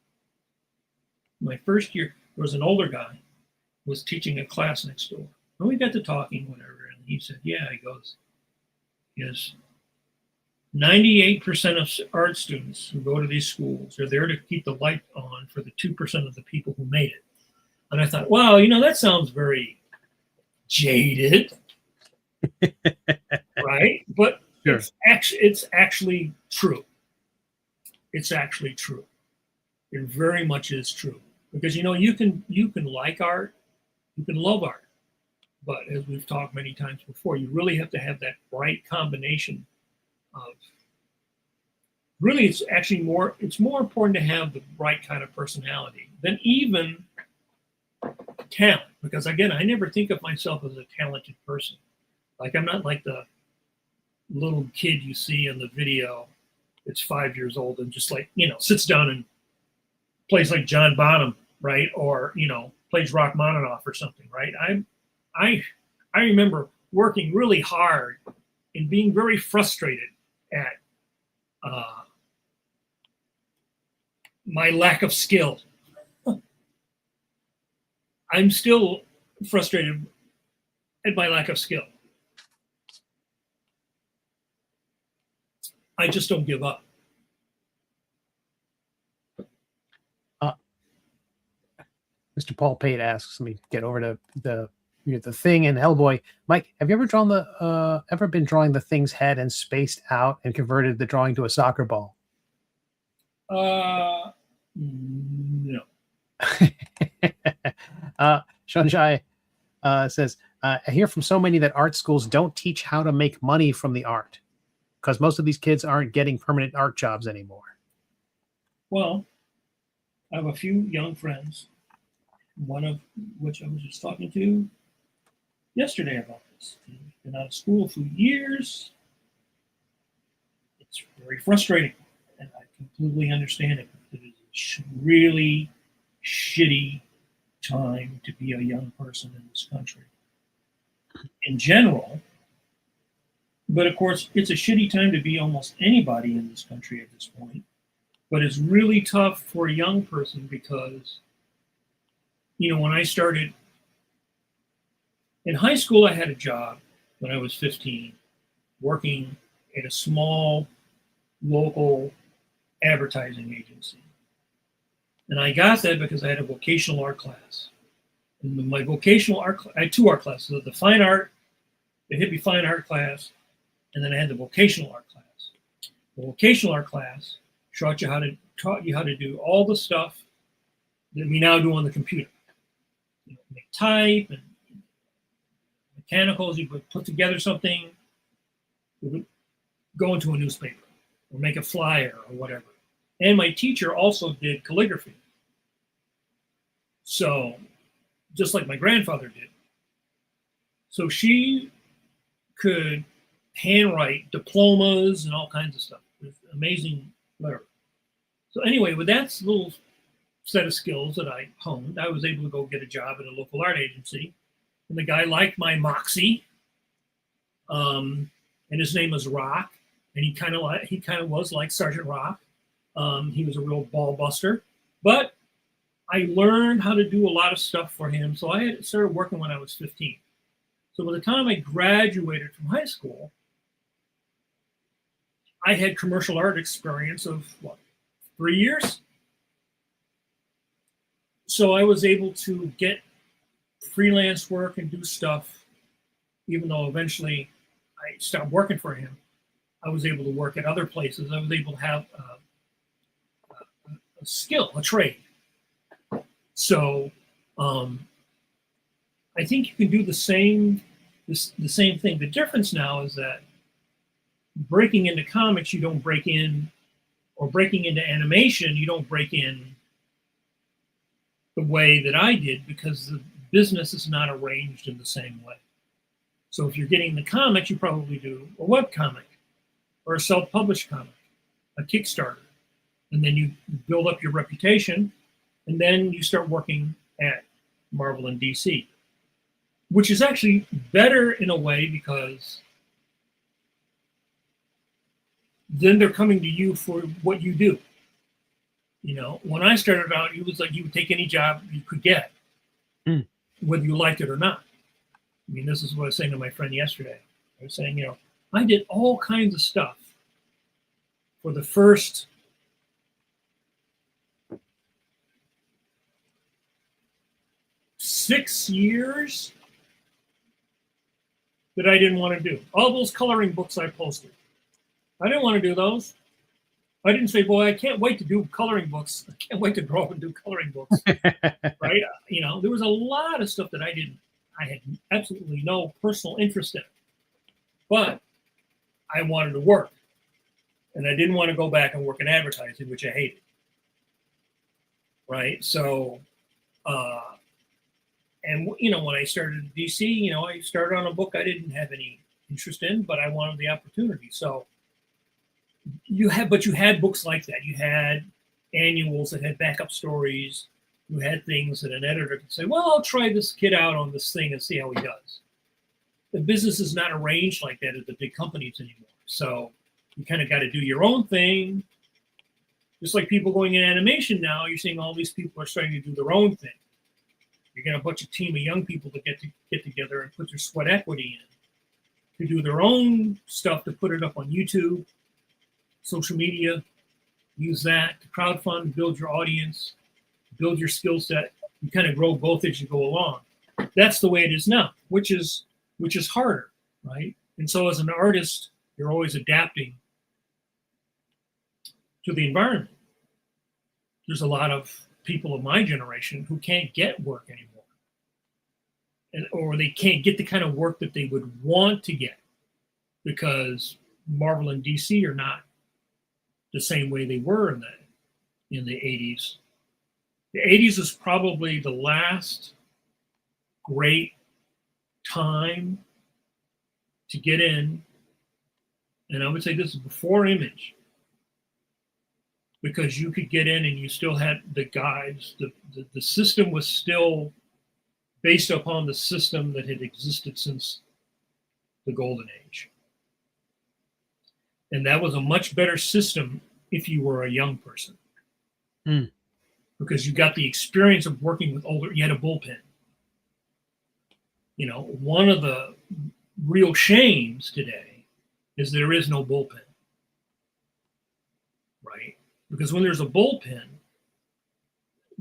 my first year, there was an older guy who was teaching a class next door. And we got to talking, whatever, and he said, yeah, he goes, yes, 98% of art students who go to these schools are there to keep the light on for the 2% of the people who made it. And I thought, wow, that sounds very jaded, right? But sure. It's actually true. It's actually true. It very much is true, because you can like art, you can love art, But as we've talked many times before, you really have to have that right combination of, really, it's more important to have the right kind of personality than even talent. Because again, I never think of myself as a talented person. Like, I'm not like the little kid you see in the video that's 5 years old and just like, sits down and plays like John Bonham, right? Or, plays Rachmaninoff or something, right? I remember working really hard and being very frustrated at my lack of skill. I'm still frustrated at my lack of skill. I just don't give up. Mr. Paul Pate asks, let me get over to the Thing and Hellboy. Mike, have you ever been drawing the Thing's head and spaced out and converted the drawing to a soccer ball? No. Shanjai says, I hear from so many that art schools don't teach how to make money from the art because most of these kids aren't getting permanent art jobs anymore. Well, I have a few young friends, one of which I was just talking to yesterday about this. He's been out of school for years. It's very frustrating, and I completely understand it. It is a really shitty time to be a young person in this country in general. But of course, it's a shitty time to be almost anybody in this country at this point. But it's really tough for a young person because, when I started in high school, I had a job when I was 15, working at a small local advertising agency. And I got that because I had a vocational art class. And my vocational art, I had 2 art classes: the fine art, the hippie fine art class, and then I had the vocational art class. The vocational art class taught you how to do all the stuff that we now do on the computer. Make type and mechanicals. You would put together something, you would go into a newspaper or make a flyer or whatever. And my teacher also did calligraphy. So, just like my grandfather did. So she could handwrite diplomas and all kinds of stuff with amazing lettering. So anyway, with that little set of skills that I honed, I was able to go get a job at a local art agency. And the guy liked my moxie. And his name was Rock. And he kind of was like Sergeant Rock. He was a real ball buster. But I learned how to do a lot of stuff for him. So I had started working when I was 15. So by the time I graduated from high school, I had commercial art experience of 3 years? So I was able to get freelance work and do stuff, even though eventually I stopped working for him. I was able to work at other places. I was able to have a skill, a trade. So I think you can do the same thing. The difference now is that breaking into comics, you don't break in, or breaking into animation, you don't break in the way that I did because the business is not arranged in the same way. So if you're getting the comics, you probably do a web comic or a self-published comic, a Kickstarter. And then you build up your reputation, and then you start working at Marvel and DC, which is actually better in a way because then they're coming to you for what you do. When I started out, it was like you would take any job you could get, whether you liked it or not. I mean, this is what I was saying to my friend yesterday. I was saying, I did all kinds of stuff for the first 6 years that I didn't want to do. All those coloring books I posted, I didn't want to do those. I didn't say, boy, I can't wait to do coloring books. I can't wait to grow up and do coloring books. Right? There was a lot of stuff that I I had absolutely no personal interest in it. But I wanted to work. And I didn't want to go back and work in advertising, which I hated. Right? So, and when I started at DC, I started on a book I didn't have any interest in, but I wanted the opportunity. So you had books like that. You had annuals that had backup stories. You had things that an editor could say, well, I'll try this kid out on this thing and see how he does. The business is not arranged like that at the big companies anymore. So you kind of got to do your own thing. Just like people going in animation now, you're seeing all these people are starting to do their own thing. You're getting a bunch of team of young people to get together and put their sweat equity in to do their own stuff, to put it up on YouTube, social media, use that to crowdfund, build your audience, build your skill set. You kind of grow both as you go along. That's the way it is now, which is harder, right? And so as an artist, you're always adapting to the environment. There's a lot of people of my generation who can't get work anymore. Or they can't get the kind of work that they would want to get because Marvel and DC are not the same way they were in the 80s. The 80s is probably the last great time to get in, and I would say this is before Image, because you could get in and you still had the guides. The system was still based upon the system that had existed since the Golden Age. And that was a much better system if you were a young person. Because you got the experience of working with older, you had a bullpen. One of the real shames today is there is no bullpen. Right? Because when there's a bullpen,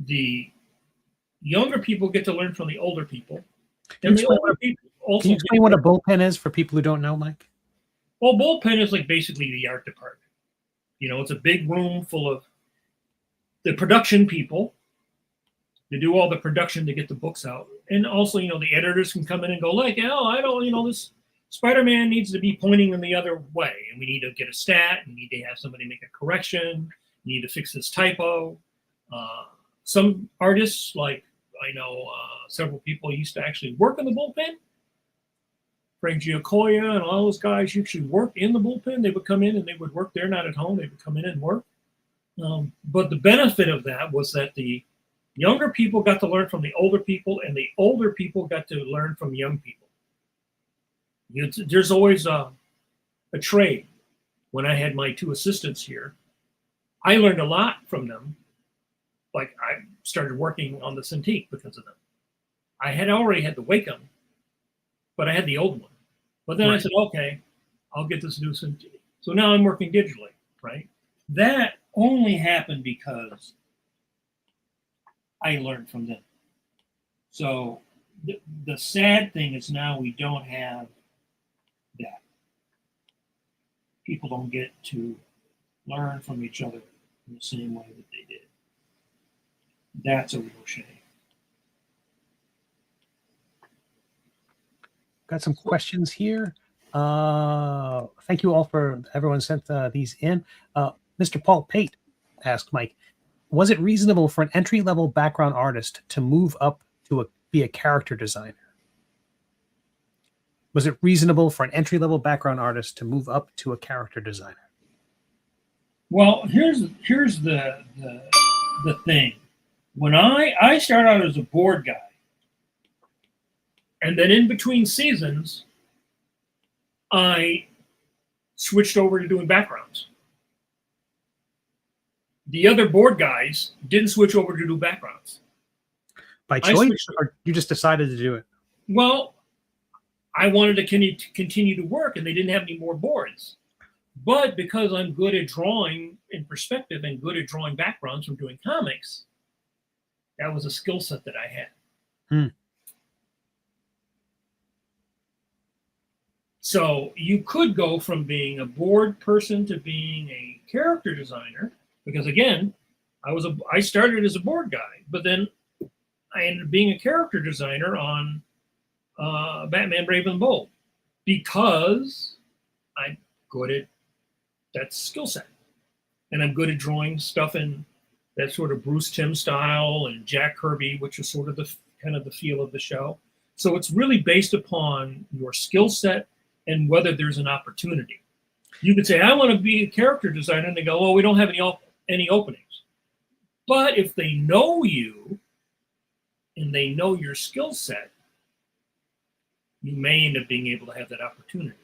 the younger people get to learn from the older people. And the older people also. Can you explain what a bullpen is for people who don't know, Mike? Well, bullpen is like basically the art department. It's a big room full of the production people. They do all the production to get the books out. And also, the editors can come in and go like, I don't, this Spider-Man needs to be pointing in the other way. And we need to get a stat. We need to have somebody make a correction. We need to fix this typo. Some artists, like I know several people used to actually work in the bullpen. Frank Giacoya and all those guys usually work in the bullpen. They would come in and they would work. They're not at home. They would come in and work. But the benefit of that was that the younger people got to learn from the older people, and the older people got to learn from young people. There's always a trade. When I had my two assistants here, I learned a lot from them. Like I started working on the Cintiq because of them. I had already had the Wacom, but I had the old one. But then I said, okay, I'll get this new Cintiq. So now I'm working digitally, right? That only happened because I learned from them. So the sad thing is now we don't have that. People don't get to learn from each other in the same way that they did. That's a real shame. Got some questions here. Thank you all for everyone sent these in. Mr. Paul Pate asked Mike, was it reasonable for an entry-level background artist to move up to be a character designer? Was it reasonable for an entry-level background artist to move up to a character designer? Well, here's the thing. When I started out as a board guy, and then in between seasons, I switched over to doing backgrounds. The other board guys didn't switch over to do backgrounds. By choice, or you just decided to do it? Well, I wanted to continue to work, and they didn't have any more boards. But because I'm good at drawing in perspective and good at drawing backgrounds from doing comics, that was a skill set that I had. So you could go from being a board person to being a character designer, because again, I started as a board guy, but then I ended up being a character designer on Batman Brave and the Bold because I'm good at that skill set. And I'm good at drawing stuff in that sort of Bruce Timm style and Jack Kirby, which is sort of the kind of the feel of the show. So it's really based upon your skill set and whether there's an opportunity. You could say, I want to be a character designer, and they go, well, we don't have any openings. But if they know you and they know your skill set, you may end up being able to have that opportunity.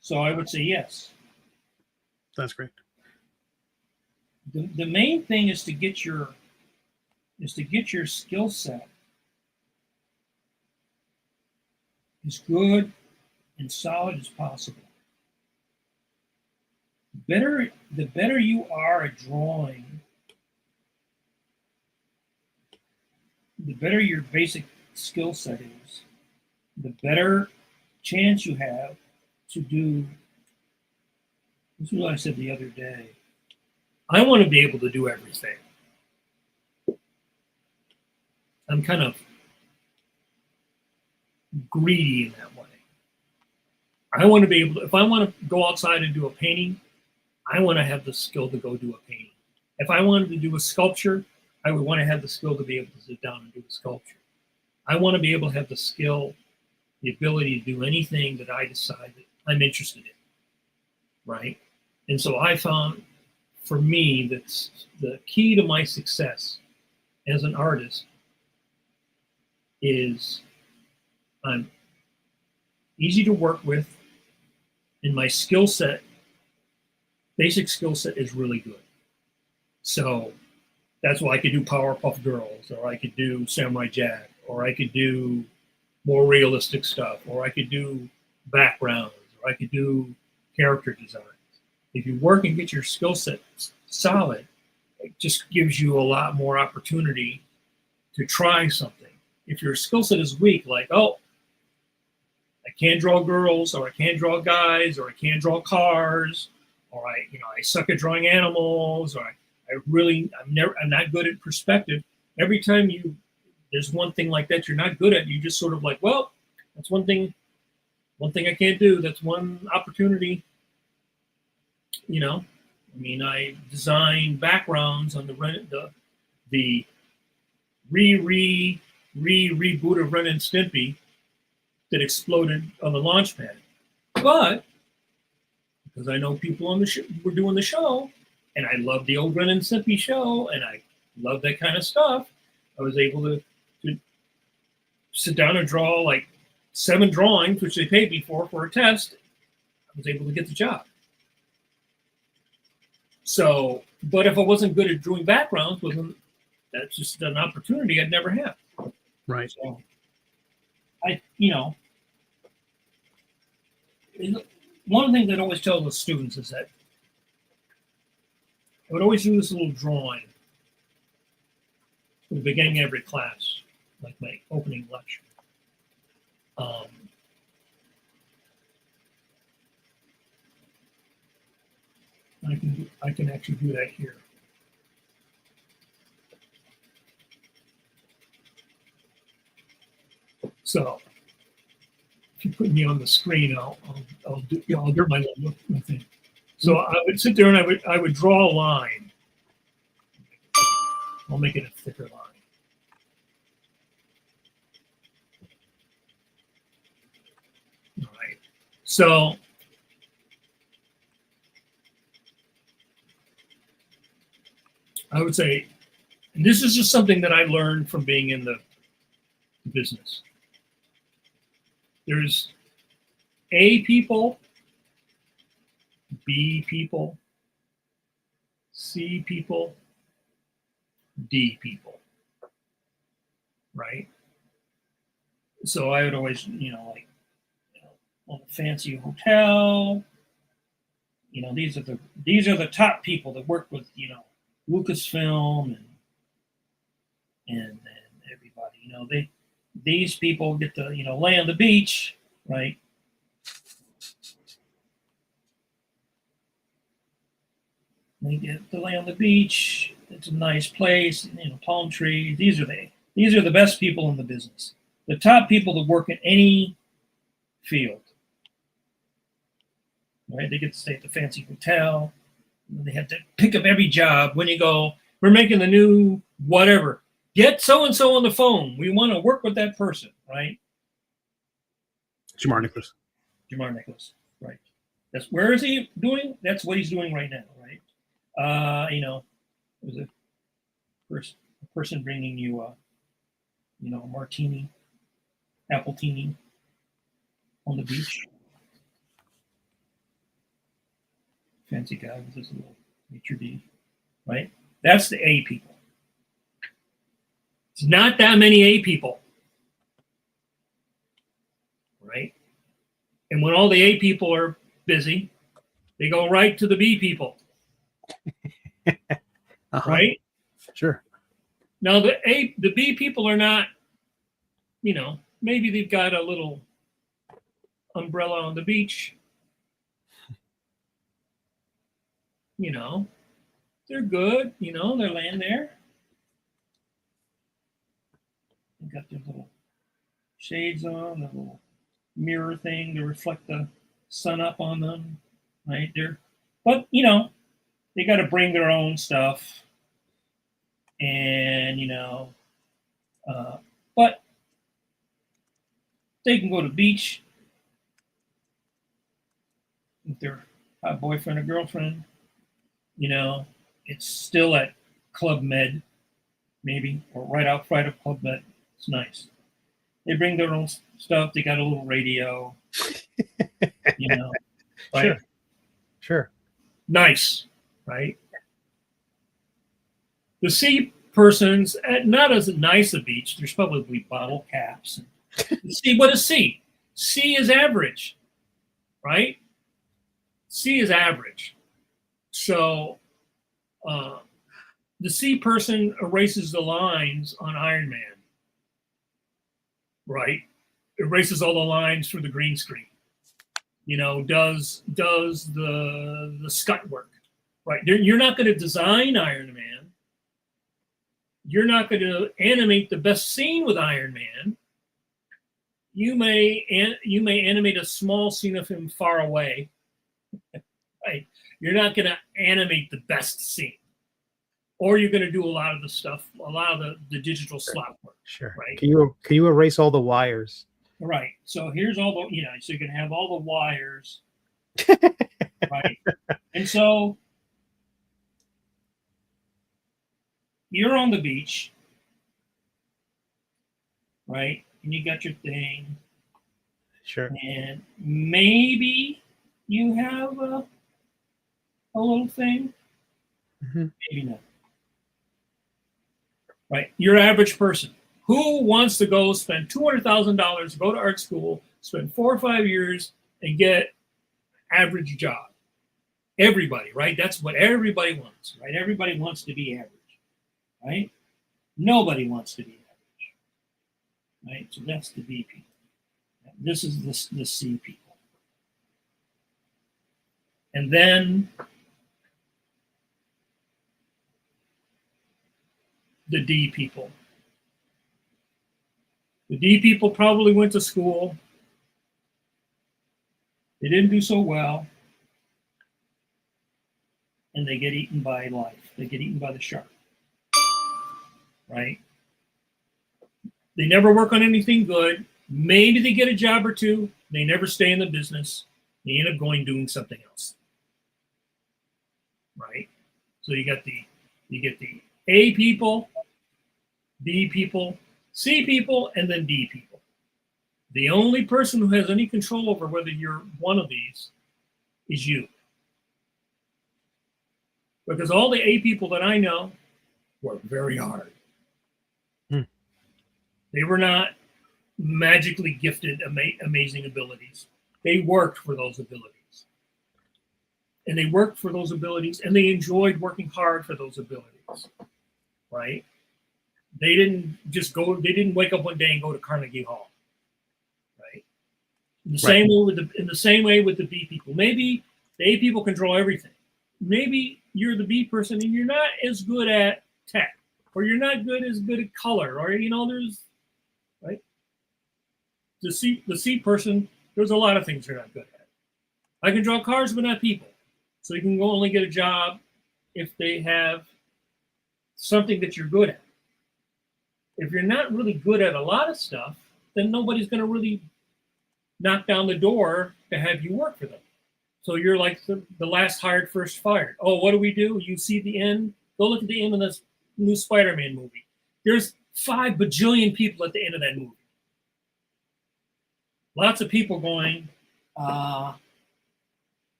So I would say yes. That's great. The main thing is to get your skill set as good and solid as possible. The better you are at drawing, the better your basic skill set is, the better chance you have to do. This is what I said the other day. I want to be able to do everything. I'm kind of greedy in that way. I want to be able to, if I want to go outside and do a painting, I want to have the skill to go do a painting. If I wanted to do a sculpture, I would want to have the skill to be able to sit down and do a sculpture. I want to be able to have the skill, the ability to do anything that I decide that I'm interested in, right? And so I found, for me, that's the key to my success as an artist is I'm easy to work with, and my skill set, basic skill set, is really good. So that's why I could do Powerpuff Girls, or I could do Samurai Jack, or I could do more realistic stuff, or I could do backgrounds, or I could do character designs. If you work and get your skill set solid, it just gives you a lot more opportunity to try something. If your skill set is weak, like, oh, I can't draw girls, or I can't draw guys, or I can't draw cars, or I suck at drawing animals, or I'm not good at perspective. Every time there's one thing like that you're not good at, you just sort of like, well, that's one thing I can't do. That's one opportunity. I designed backgrounds on the reboot of Ren and Stimpy that exploded on the launch pad. But because I know people on the show were doing the show, and I love the old Ren and Stimpy show, and I love that kind of stuff, I was able to sit down and draw like 7 drawings, which they paid me for a test. I was able to get the job. So, but if I wasn't good at drawing backgrounds, that's just an opportunity I'd never have. Right. So, one of the things I'd always tell the students is that I would always do this little drawing at the beginning of every class, like my opening lecture. I can actually do that here. So if you put me on the screen, I'll do my thing. So I would sit there and I would draw a line. I'll make it a thicker line. All right. So I would say, and this is just something that I learned from being in the business. There's A people, B people, C people, D people, right? So I would always, on a fancy hotel, these are the top people that work with, Lucasfilm and everybody. These people get to, lay on the beach, right? They get to lay on the beach. It's a nice place, palm trees. These are These are the best people in the business. The top people that work in any field. Right? They get to stay at the fancy hotel. And they have to pick up every job. When you go, we're making the new whatever. Get so-and-so on the phone. We want to work with that person, right? JAMAR NICHOLAS. JAMAR NICHOLAS, right. Where is he doing? That's what he's doing right now, right? There's a person bringing you a martini, apple teeny on the beach. Fancy guy with his little maitre d', right? That's the A people. It's not that many A people, right? And when all the A people are busy, they go right to the B people, right? Sure. Now the B people are not, maybe they've got a little umbrella on the beach. They're good. They're laying there. They've got their little shades on, the little mirror thing to reflect the sun up on them, right? But they got to bring their own stuff, and but they can go to the beach with their boyfriend or girlfriend. It's still at Club Med, maybe, or right outside of Club Med. It's nice. They bring their own stuff. They got a little radio, right? Sure. Nice, right? The C person's not as nice a beach. There's probably bottle caps. C, what is C? C is average, right? C is average. So the C person erases the lines on Iron Man, right? Erases all the lines for the green screen. Does the scut work, right? You're not going to design Iron Man. You're not going to animate the best scene with Iron Man. You may animate a small scene of him far away, right? You're not going to animate the best scene, or you're going to do a lot of the stuff, a lot of the digital slop work. Sure. Right. Can you erase all the wires? Right. So here's all the so you can have all the wires, right? And so you're on the beach, right? And you got your thing. Sure. And maybe you have a little thing. Mm-hmm. Maybe not. Right? Your average person. Who wants to go spend $200,000, go to art school, spend 4 or 5 years, and get average job? Everybody, right? That's what everybody wants, right? Everybody wants to be average, right? Nobody wants to be average, right? So that's the B people. This is the C people. And then the D people. The D people probably went to school. They didn't do so well. And they get eaten by life. They get eaten by the shark. Right? They never work on anything good. Maybe they get a job or two. They never stay in the business. They end up doing something else. Right? So you get the A people, B people, C people, and then D people. The only person who has any control over whether you're one of these is you. Because all the A people that I know work very hard. They were not magically gifted, amazing abilities. They worked for those abilities. And they worked for those abilities, and they enjoyed working hard for those abilities, right? They didn't wake up one day and go to Carnegie Hall, right? In the same way with the B people. Maybe the A people control everything. Maybe you're the B person and you're not as good at tech, or you're not as good at color, or there's right. The C person, there's a lot of things they're not good at. I can draw cars, but not people. So you can only get a job if they have something that you're good at. If you're not really good at a lot of stuff, then nobody's going to really knock down the door to have you work for them. So you're like the last hired, first fired. Oh, what do? You see the end? Go look at the end of this new Spider-Man movie. There's 5 bajillion people at the end of that movie. Lots of people going,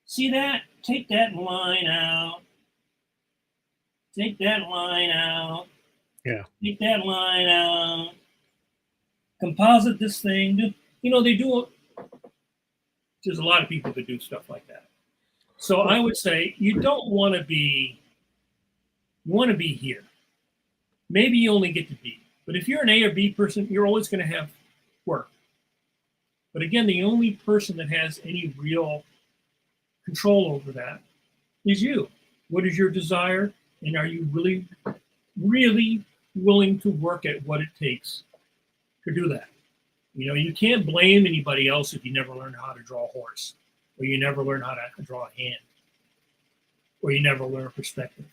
see that? Take that line out. Take that line out. Yeah. Take that line out. Composite this thing. They do. There's a lot of people that do stuff like that. So I would say you don't want to be. You want to be here. Maybe you only get to B. But if you're an A or B person, you're always going to have work. But again, the only person that has any real control over that is you. What is your desire? And are you really, really willing to work at what it takes to do that? You can't blame anybody else if you never learned how to draw a horse, or you never learn how to draw a hand, or you never learn perspective.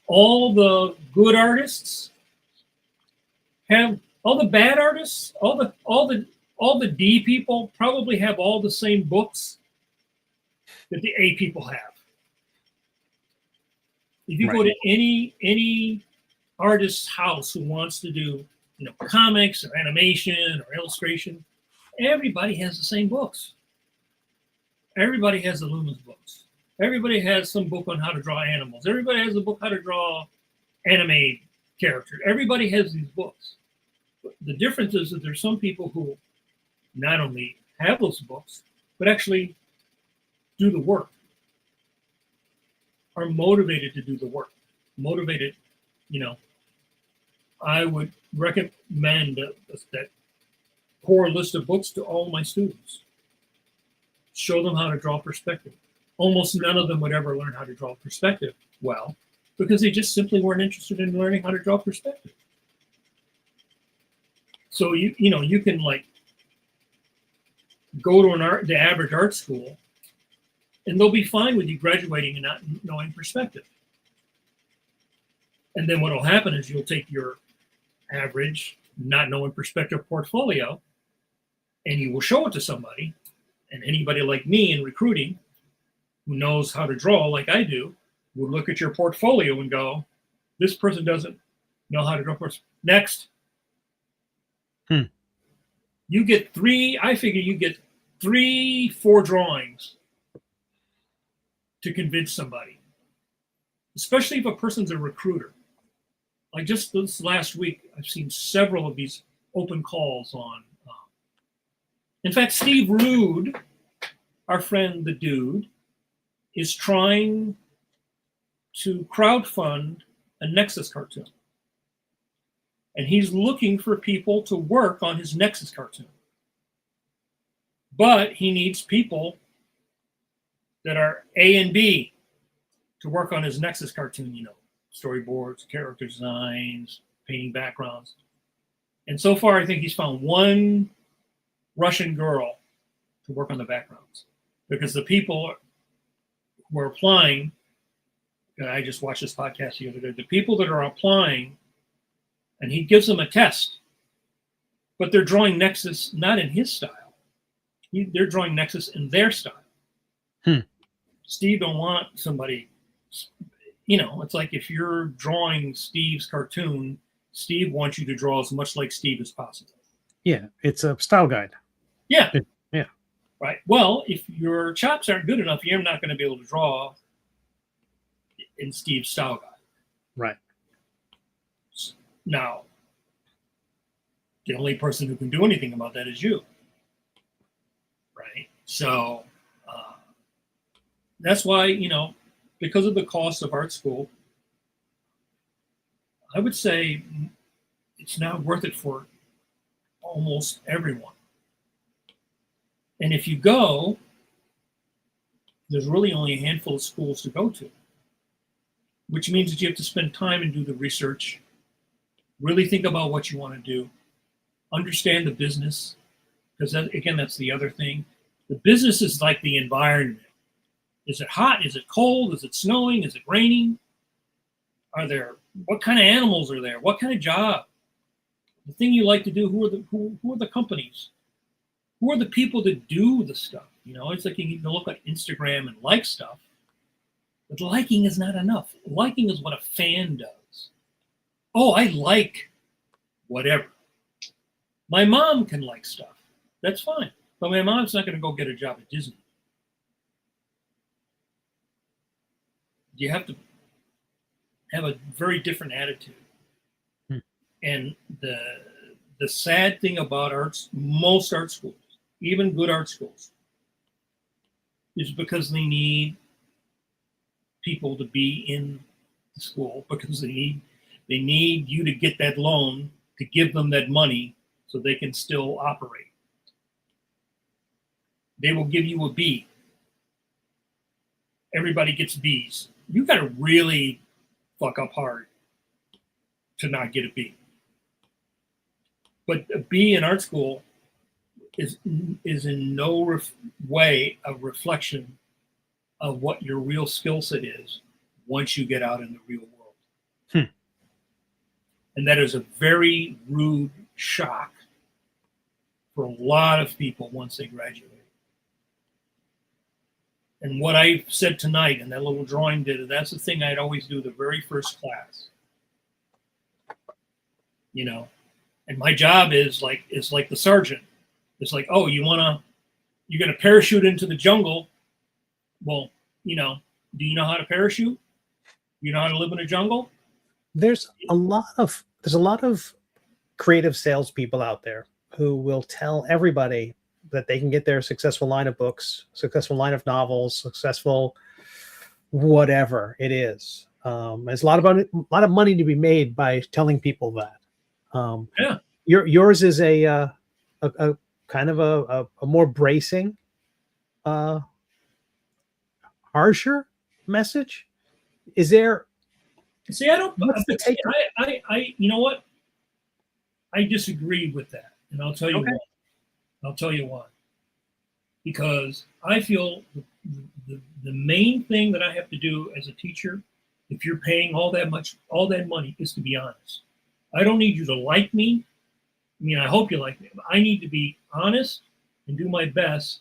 All the good artists have all the bad artists, all the D people probably have all the same books that the A people have. If you go to any artist's house who wants to do comics or animation or illustration, everybody has the same books. Everybody has the Lumens books. Everybody has some book on how to draw animals. Everybody has a book how to draw anime characters. Everybody has these books. But the difference is that there's some people who not only have those books, but actually do the work, are motivated to do the work. Motivated, I would recommend that core list of books to all my students. Show them how to draw perspective. Almost none of them would ever learn how to draw perspective well, because they just simply weren't interested in learning how to draw perspective. So you can go to the average art school, and they'll be fine with you graduating and not knowing perspective. And then what will happen is you'll take your average, not knowing perspective portfolio, and you will show it to somebody. And anybody like me in recruiting who knows how to draw like I do will look at your portfolio and go, this person doesn't know how to draw. Next. You get 3, I figure you get 3-4 drawings to convince somebody, especially if a person's a recruiter. Like just this last week, I've seen several of these open calls on. In fact, Steve Rude, our friend, the dude, is trying to crowdfund a Nexus cartoon. And he's looking for people to work on his Nexus cartoon. But he needs people that are A and B to work on his Nexus cartoon, storyboards, character designs, painting backgrounds. And so far, I think he's found one Russian girl to work on the backgrounds, because the people who are applying, I just watched this podcast the other day, the people that are applying, and he gives them a test, but they're drawing Nexus not in his style. They're drawing Nexus in their style. Steve don't want somebody, it's like if you're drawing Steve's cartoon, Steve wants you to draw as much like Steve as possible. Yeah, it's a style guide. Yeah. Yeah. Right. Well, if your chops aren't good enough, you're not going to be able to draw in Steve's style guide. Right. Now, the only person who can do anything about that is you. Right. So that's why, because of the cost of art school, I would say it's not worth it for almost everyone. And if you go, there's really only a handful of schools to go to. which means that you have to spend time and do the research, really think about what you want to do, understand the business, because again, that's the other thing. The business is like the environment. Is it hot? Is it cold? Is it snowing? Is it raining? What kind of animals are there? What kind of job? The thing you like to do, who are the companies? Who are the people that do the stuff? It's like you can look at Instagram and like stuff, but liking is not enough. Liking is what a fan does. Oh, I like whatever. My mom can like stuff. That's fine. But my mom's not going to go get a job at Disney. You have to have a very different attitude. And the sad thing about most art schools, even good art schools, is because they need people to be in the school, because they need you to get that loan to give them that money so they can still operate. They will give you a B. Everybody gets Bs. You got to really fuck up hard to not get a B. But a B in art school is in no way a reflection of what your real skill set is once you get out in the real world. And that is a very rude shock for a lot of people once they graduate. And what I said tonight in that little drawing that's the thing I'd always do the very first class. And my job is like the sergeant. It's like, oh, you're gonna parachute into the jungle. Well, do you know how to parachute? You know how to live in a jungle? There's a lot of creative salespeople out there who will tell everybody that they can get their successful line of books, successful line of novels, successful whatever it is. There's a lot of money to be made by telling people that. Yeah. Yours is a kind of a more bracing, harsher message. Is there? See, I don't. What's the take? I you know what? I disagree with that, and I'll tell you why. I'll tell you why. Because I feel the main thing that I have to do as a teacher, if you're paying all that money, is to be honest. I don't need you to like me. I mean, I hope you like me, but I need to be honest and do my best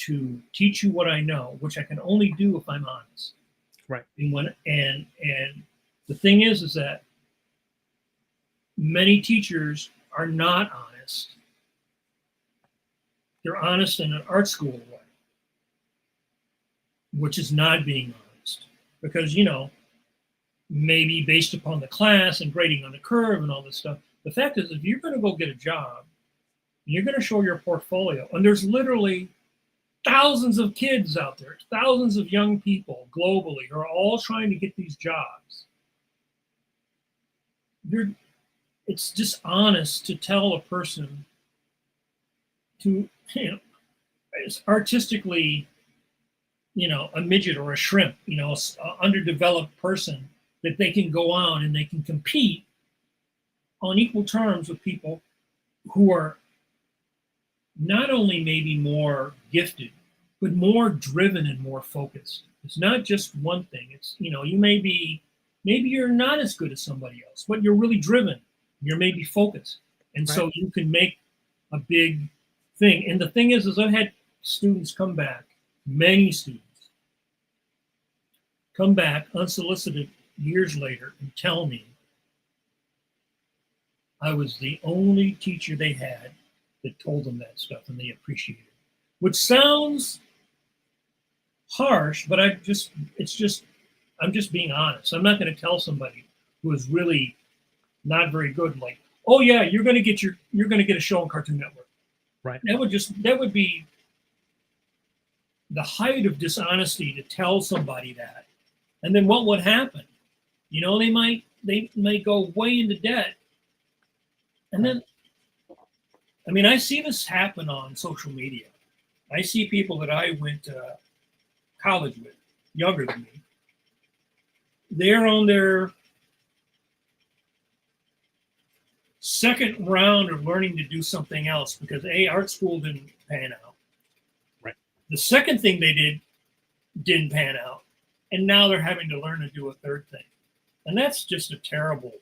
to teach you what I know, which I can only do if I'm honest. Right. And the thing is that many teachers are not honest. They're honest in an art school way, which is not being honest. Because, maybe based upon the class and grading on the curve and all this stuff, the fact is, if you're going to go get a job, you're going to show your portfolio, and there's literally thousands of kids out there, thousands of young people globally who are all trying to get these jobs. It's dishonest to tell a person to, it's artistically, a midget or a shrimp, an underdeveloped person, that they can go on and they can compete on equal terms with people who are not only maybe more gifted, but more driven and more focused. It's not just one thing. It's, you maybe you're not as good as somebody else, but you're really driven. You're maybe focused. And right. So you can make a big thing. And the thing is I've had students come back, many students come back unsolicited years later and tell me I was the only teacher they had that told them that stuff, and they appreciated it. Which sounds harsh, but I'm just being honest. I'm not going to tell somebody who is really not very good, like, oh yeah, you're going to get a show on Cartoon Network. Right. That would be the height of dishonesty to tell somebody that. And then what would happen? They might go way into debt. And then, I see this happen on social media. I see people that I went to college with, younger than me, they're on their second round of learning to do something else because art school didn't pan out. Right. The second thing they didn't pan out, and now they're having to learn to do a third thing, and that's just a terrible.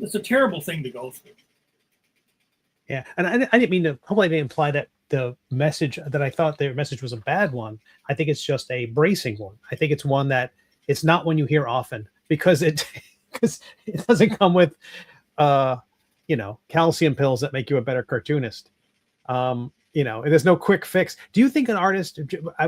It's a terrible thing to go through. Yeah, and I didn't mean to. Hopefully, I didn't imply that the message that I thought their message was a bad one. I think it's just a bracing one. I think it's one that it's not one you hear often because it doesn't come with, calcium pills that make you a better cartoonist. There's no quick fix. Do you think an artist?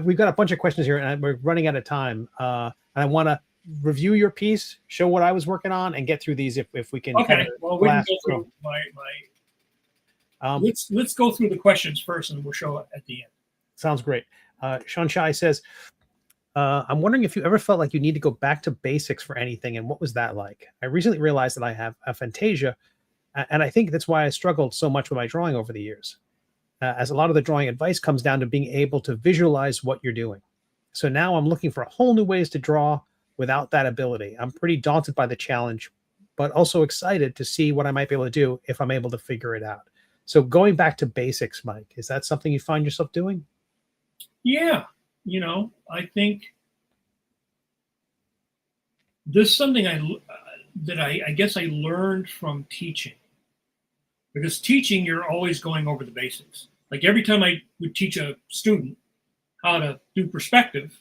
We've got a bunch of questions here, and we're running out of time. And I want to review your piece, show what I was working on, and get through these if we can. Okay. Well, we can go through my. Let's go through the questions first, and we'll show it at the end. Sounds great. Sean Shai says, I'm wondering if you ever felt like you need to go back to basics for anything, and what was that like? I recently realized that I have aphantasia, and I think that's why I struggled so much with my drawing over the years, as a lot of the drawing advice comes down to being able to visualize what you're doing. So now I'm looking for whole new ways to draw without that ability. I'm pretty daunted by the challenge, but also excited to see what I might be able to do if I'm able to figure it out. So going back to basics, Mike, is that something you find yourself doing? Yeah. I think this is something I guess I learned from teaching. Because teaching, you're always going over the basics. Like every time I would teach a student how to do perspective,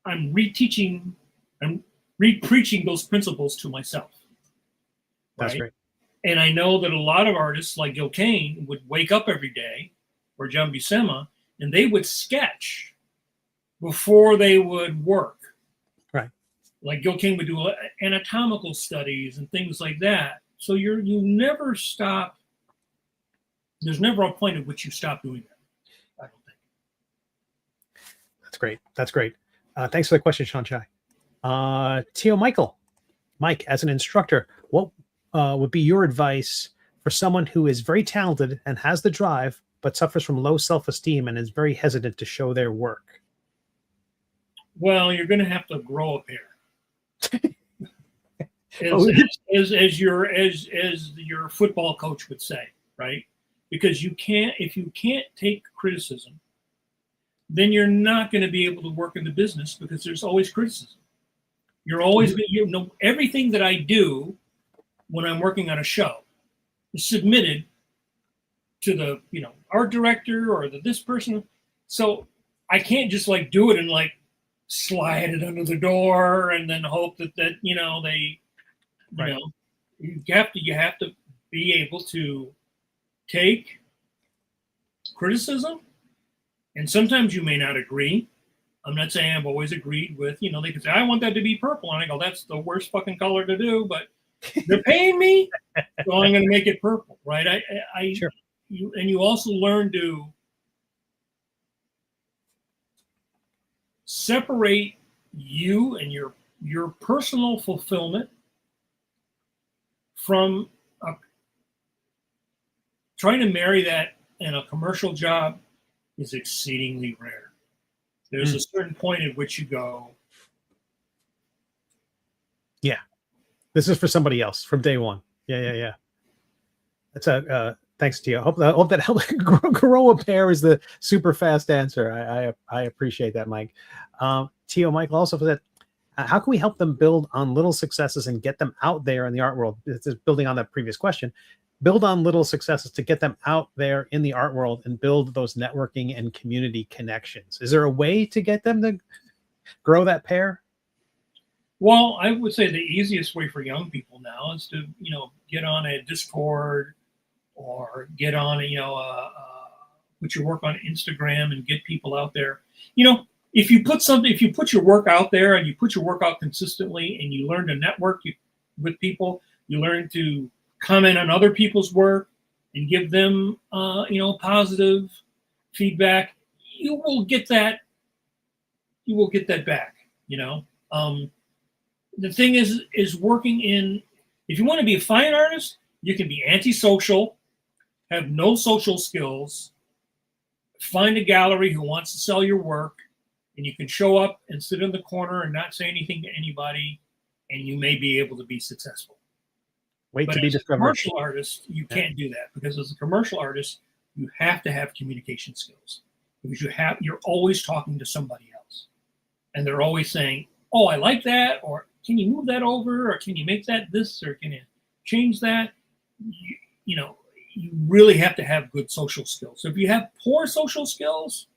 I'm reteaching and re-preaching those principles to myself. That's right? great. And I know that a lot of artists like Gil Kane would wake up every day, or John Buscema, and they would sketch before they would work. Right. Like Gil Kane would do anatomical studies and things like that. So you never stop. There's never a point at which you stop doing that, I don't think. That's great. That's great. Thanks for the question, Sean Chai. Tio Michael. Mike, as an instructor, what would be your advice for someone who is very talented and has the drive, but suffers from low self-esteem and is very hesitant to show their work? Well, you're going to have to grow a pair. as your football coach would say, right? Because if you can't take criticism, then you're not going to be able to work in the business because there's always criticism. You're always everything that I do when I'm working on a show is submitted to the art director or this person. So I can't just do it and slide it under the door and then hope that they you have to be able to take criticism, and sometimes you may not agree. I'm not saying I've always agreed with, they can say, I want that to be purple. And I go, that's the worst fucking color to do, but they're paying me, so I'm going to make it purple, right? Sure. You also learn to separate you and your personal fulfillment from trying to marry that in a commercial job is exceedingly rare. There's a certain point at which you go, yeah, this is for somebody else from day one. Yeah. That's thanks to you. I hope that helped. Grow a pair is the super fast answer. I appreciate that, Mike. Tio Michael also said, how can we help them build on little successes and get them out there in the art world? This is building on that previous question. Build on little successes to get them out there in the art world and build those networking and community connections. Is there a way to get them to grow that pair? Well, I would say the easiest way for young people now is to, get on a Discord or get on put your work on Instagram and get people out there. If you put your work out there and you put your work out consistently and you learn to network with people, you learn to comment on other people's work and give them, positive feedback, you will get that back, The thing is working if you want to be a fine artist, you can be antisocial, have no social skills, find a gallery who wants to sell your work. and you can show up and sit in the corner and not say anything to anybody, and you may be able to be successful. Wait But to be as a discovered. commercial artist, you can't do that, because as a commercial artist, you have to have communication skills, because you're always talking to somebody else, and they're always saying, "Oh, I like that," or "Can you move that over?" or "Can you make that this?" or "Can you change that?" You know, you really have to have good social skills. So if you have poor social skills,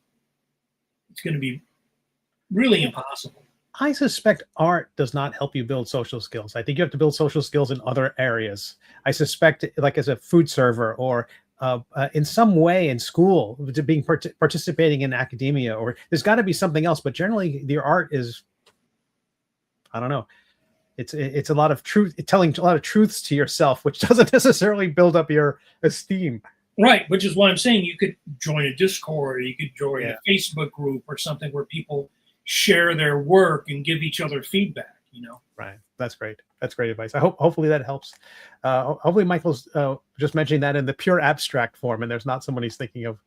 it's going to be really impossible. I suspect art does not help you build social skills. I think you have to build social skills in other areas. I suspect, like as a food server, or in some way in school, to being participating in academia, or there's got to be something else. But generally, the art is, I don't know. It's a lot of truth, telling a lot of truths to yourself, which doesn't necessarily build up your esteem. Right, which is why I'm saying you could join a Discord, you could join Yeah. a Facebook group or something where people share their work and give each other feedback, you know. Right. That's great. That's great advice. Hopefully that helps. Hopefully Michael's just mentioning that in the pure abstract form, and there's not someone he's thinking of.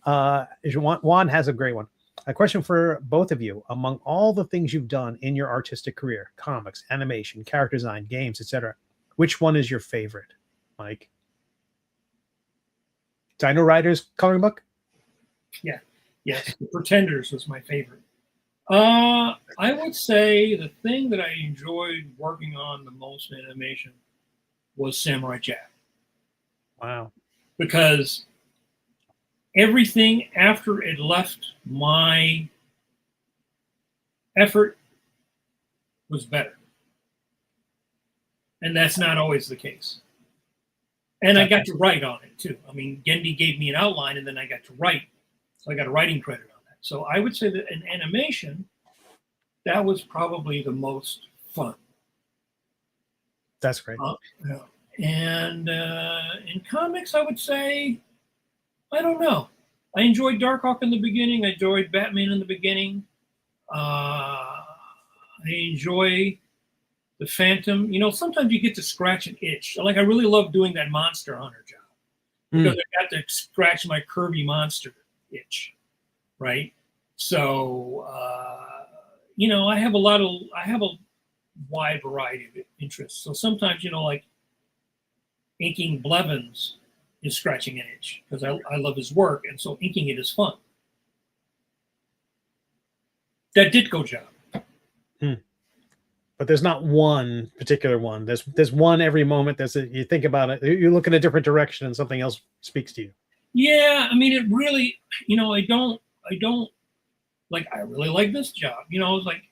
Juan has a great one. A question for both of you. Among all the things you've done in your artistic career, comics, animation, character design, games, etc., which one is your favorite, Mike? Dino Riders coloring book? Yeah. Yes, The Pretenders was my favorite. I would say the thing that I enjoyed working on the most in animation was Samurai Jack. Wow. Because everything after it left my effort was better. And that's not always the case. And I got to write on it too. I mean, Gendy gave me an outline, and then I got to write. So I got a writing credit on that. So I would say that in animation, that was probably the most fun. That's great. Yeah. And in comics, I would say, I don't know. I enjoyed Darkhawk in the beginning. I enjoyed Batman in the beginning. I enjoy the Phantom. You know, sometimes you get to scratch an itch. Like, I really love doing that Monster Hunter job, because I got to scratch my Kirby monster itch, right? So, you know, I have a wide variety of interests. So sometimes, you know, like inking Blevins is scratching an itch, because I love his work, and so inking it is fun. That Ditko job. But there's not one particular one. There's one every moment. You think about it, you look in a different direction, and something else speaks to you. Yeah, I mean, it really, you know, I don't like, I really like this job. You know, it's like,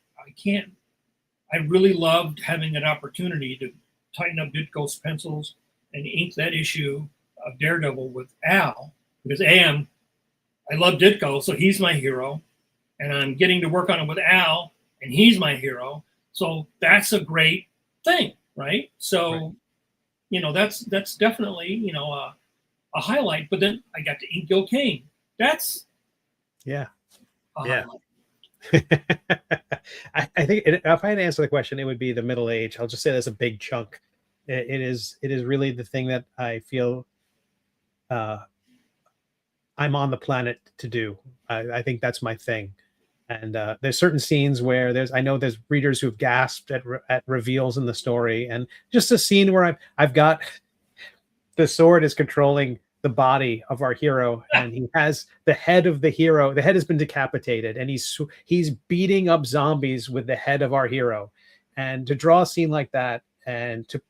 I really loved having that opportunity to tighten up Ditko's pencils and ink that issue of Daredevil with Al, because I love Ditko, so he's my hero, and I'm getting to work on it with Al, and he's my hero. So that's a great thing, right? So, right. You know, that's definitely, you know, a highlight. But then I got to ink Gil Kane. That's yeah. Highlight. I think if I had to answer the question, it would be the middle age. I'll just say that's a big chunk. It is really the thing that I feel I'm on the planet to do. I think that's my thing. And there's certain scenes where I know there's readers who've gasped at reveals in the story, and just a scene where I've got the sword is controlling the body of our hero, and he has the head of the hero. The head has been decapitated, and he's beating up zombies with the head of our hero. And to draw a scene like that and to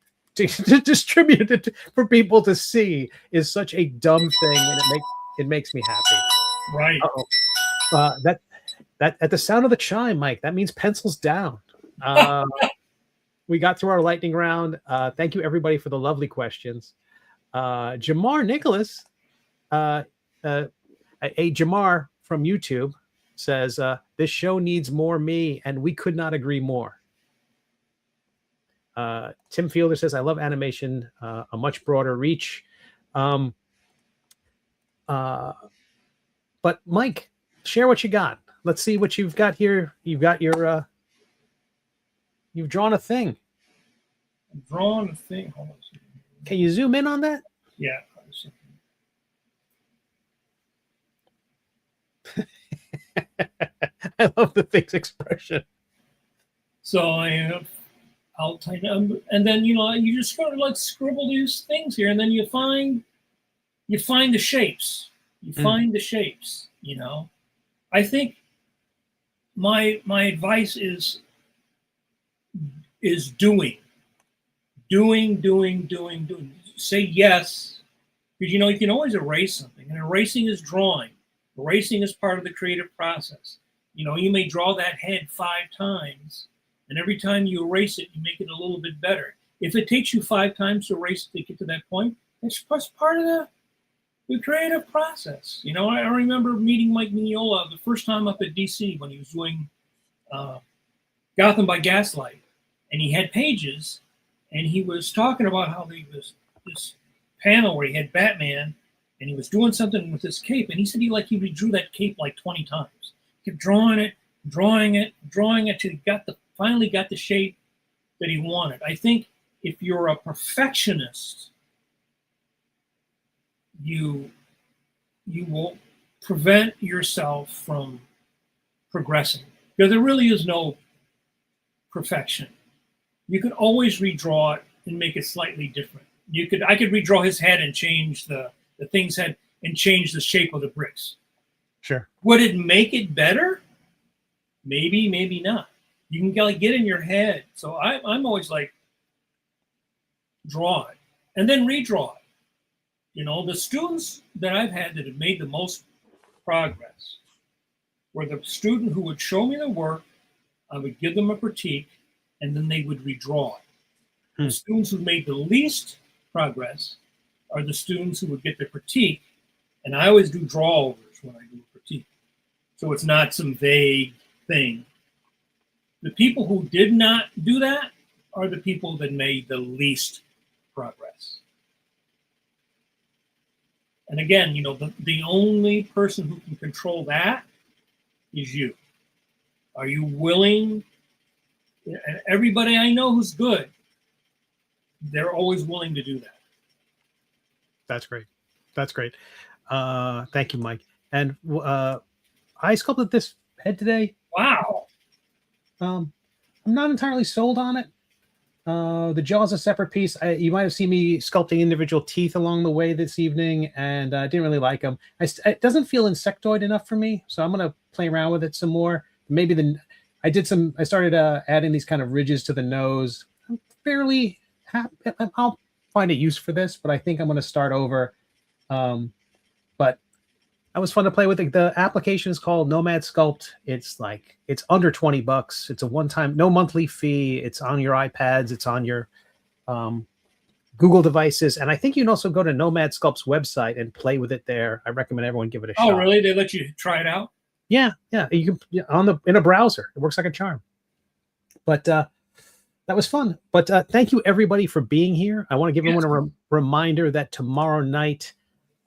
distribute it for people to see is such a dumb thing, and it makes me happy. Right. That at the sound of the chime, Mike, that means pencils down. We got through our lightning round. Thank you, everybody, for the lovely questions. JAMAR Nicholas, a JAMAR from YouTube, says, this show needs more me, and we could not agree more. Tim Fielder says, I love animation, a much broader reach. But Mike, share what you got. Let's see what you've got here. You've got your, you've drawn a thing. I've drawn a thing. Hold on a second. Can you zoom in on that? Yeah. I love the thing's expression. So I'll tighten up, and then you just sort of like scribble these things here, and then you find the shapes. You find the shapes. I think my advice is doing. Say yes, because you can always erase something, and erasing is drawing. Erasing is part of the creative process. You may draw that head 5 times, and every time you erase it, you make it a little bit better. If it takes you 5 times to erase it to get to that point, it's part of the creative process. I remember meeting Mike Mignola the first time up at DC when he was doing Gotham by Gaslight, and he had pages, and he was talking about how he was this panel where he had Batman, and he was doing something with his cape, and he said he redrew that cape like 20 times. He kept drawing it till he finally got the shape that he wanted. I think if you're a perfectionist, you will prevent yourself from progressing, because there really is no perfection. You can always redraw it and make it slightly different. I could redraw his head and change the thing's head and change the shape of the bricks. Sure. Would it make it better? Maybe, maybe not. You can get in your head. So I'm always like, draw it and then redraw it. The students that I've had that have made the most progress were the student who would show me the work, I would give them a critique, and then they would redraw it. The students who made the least progress are the students who would get the critique, and I always do draw-overs when I do a critique. So it's not some vague thing. The people who did not do that are the people that made the least progress. And again, the only person who can control that is you. Are you willing? And everybody I know who's good, they're always willing to do that. That's great. That's great. Thank you, Mike. And I sculpted this head today. Wow. I'm not entirely sold on it. The jaw is a separate piece. You might have seen me sculpting individual teeth along the way this evening, and I didn't really like them. It doesn't feel insectoid enough for me, so I'm going to play around with it some more. Maybe I started adding these kind of ridges to the nose. I'm fairly happy. I'll find a use for this, but I think I'm going to start over. But that was fun to play with. The application is called Nomad Sculpt. It's under $20. It's a one-time, no monthly fee. It's on your iPads. It's on your Google devices. And I think you can also go to Nomad Sculpt's website and play with it there. I recommend everyone give it a shot. Oh, really? They let you try it out? Yeah. You can in a browser. It works like a charm. But that was fun. But thank you everybody for being here. I want to give everyone a reminder that tomorrow night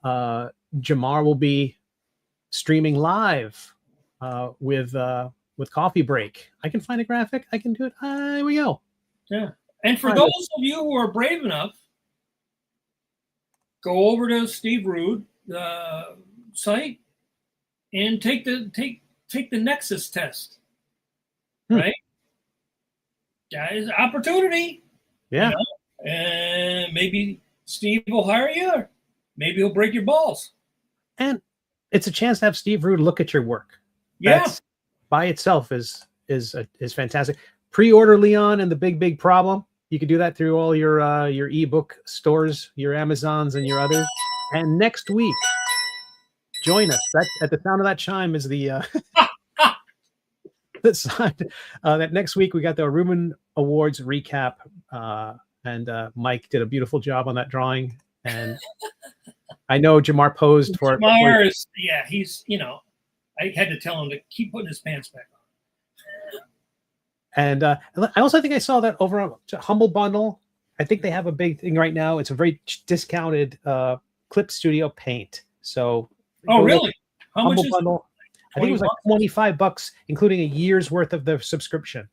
Jamar will be streaming live with Coffee Break. I can find a graphic. I can do it. Here we go. Yeah. And for those of you who are brave enough, go over to Steve Rude site and take the Nexus test. Right? Guys, opportunity. Yeah. And maybe Steve will hire you, or maybe he'll break your balls. And it's a chance to have Steve Rude look at your work. Yeah. That's, by itself is fantastic. Pre-order Leon and the Big Problem. You can do that through all your ebook stores, your Amazons and your others. And next week, join us. That at the sound of that chime is the that next week we got the Reuben Awards recap, and Mike did a beautiful job on that drawing. And I know Jamar posed for it. Jamar is, he's, I had to tell him to keep putting his pants back on. And I also think I saw that over on Humble Bundle. I think they have a big thing right now. It's a very discounted Clip Studio paint. So, really? How Humble much is Bundle? I think it was like $25, including a year's worth of the subscription.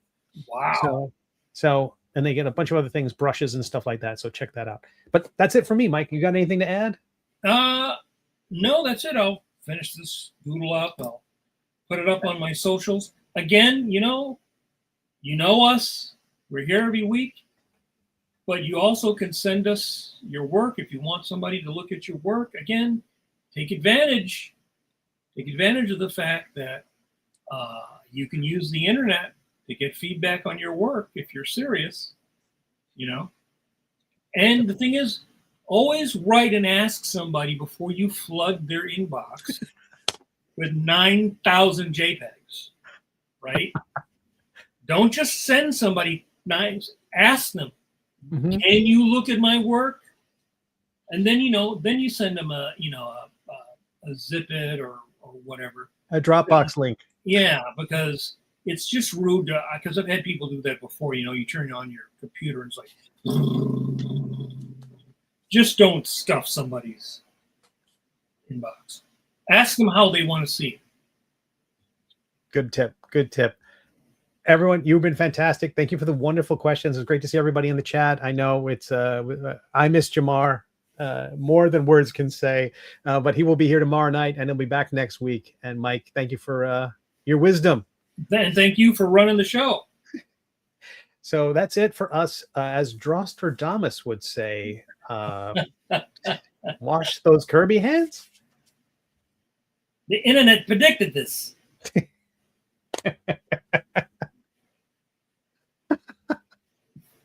Wow. So, and they get a bunch of other things, brushes and stuff like that. So check that out. But that's it for me, Mike. You got anything to add? No, that's it. I'll finish this doodle up. I'll put it up on my socials. Again, you know us. We're here every week. But you also can send us your work if you want somebody to look at your work. Again, take advantage. Take advantage of the fact that you can use the internet to get feedback on your work if you're serious, you know. And the thing is, always write and ask somebody before you flood their inbox with 9,000 JPEGs, right? Don't just send somebody nice. Ask them, Mhm. can you look at my work? And then, then you send them a zip it or whatever. A Dropbox link. Yeah, because it's just rude. Because I've had people do that before. You turn on your computer and it's like, just don't stuff somebody's inbox. Ask them how they want to see it. Good tip. Good tip. Everyone, you've been fantastic. Thank you for the wonderful questions. It's great to see everybody in the chat. I know it's I miss Jamar more than words can say, but he will be here tomorrow night and he'll be back next week. And Mike, thank you for your wisdom. And thank you for running the show. So that's it for us. As Drostradamus would say, wash those Kirby hands. The internet predicted this.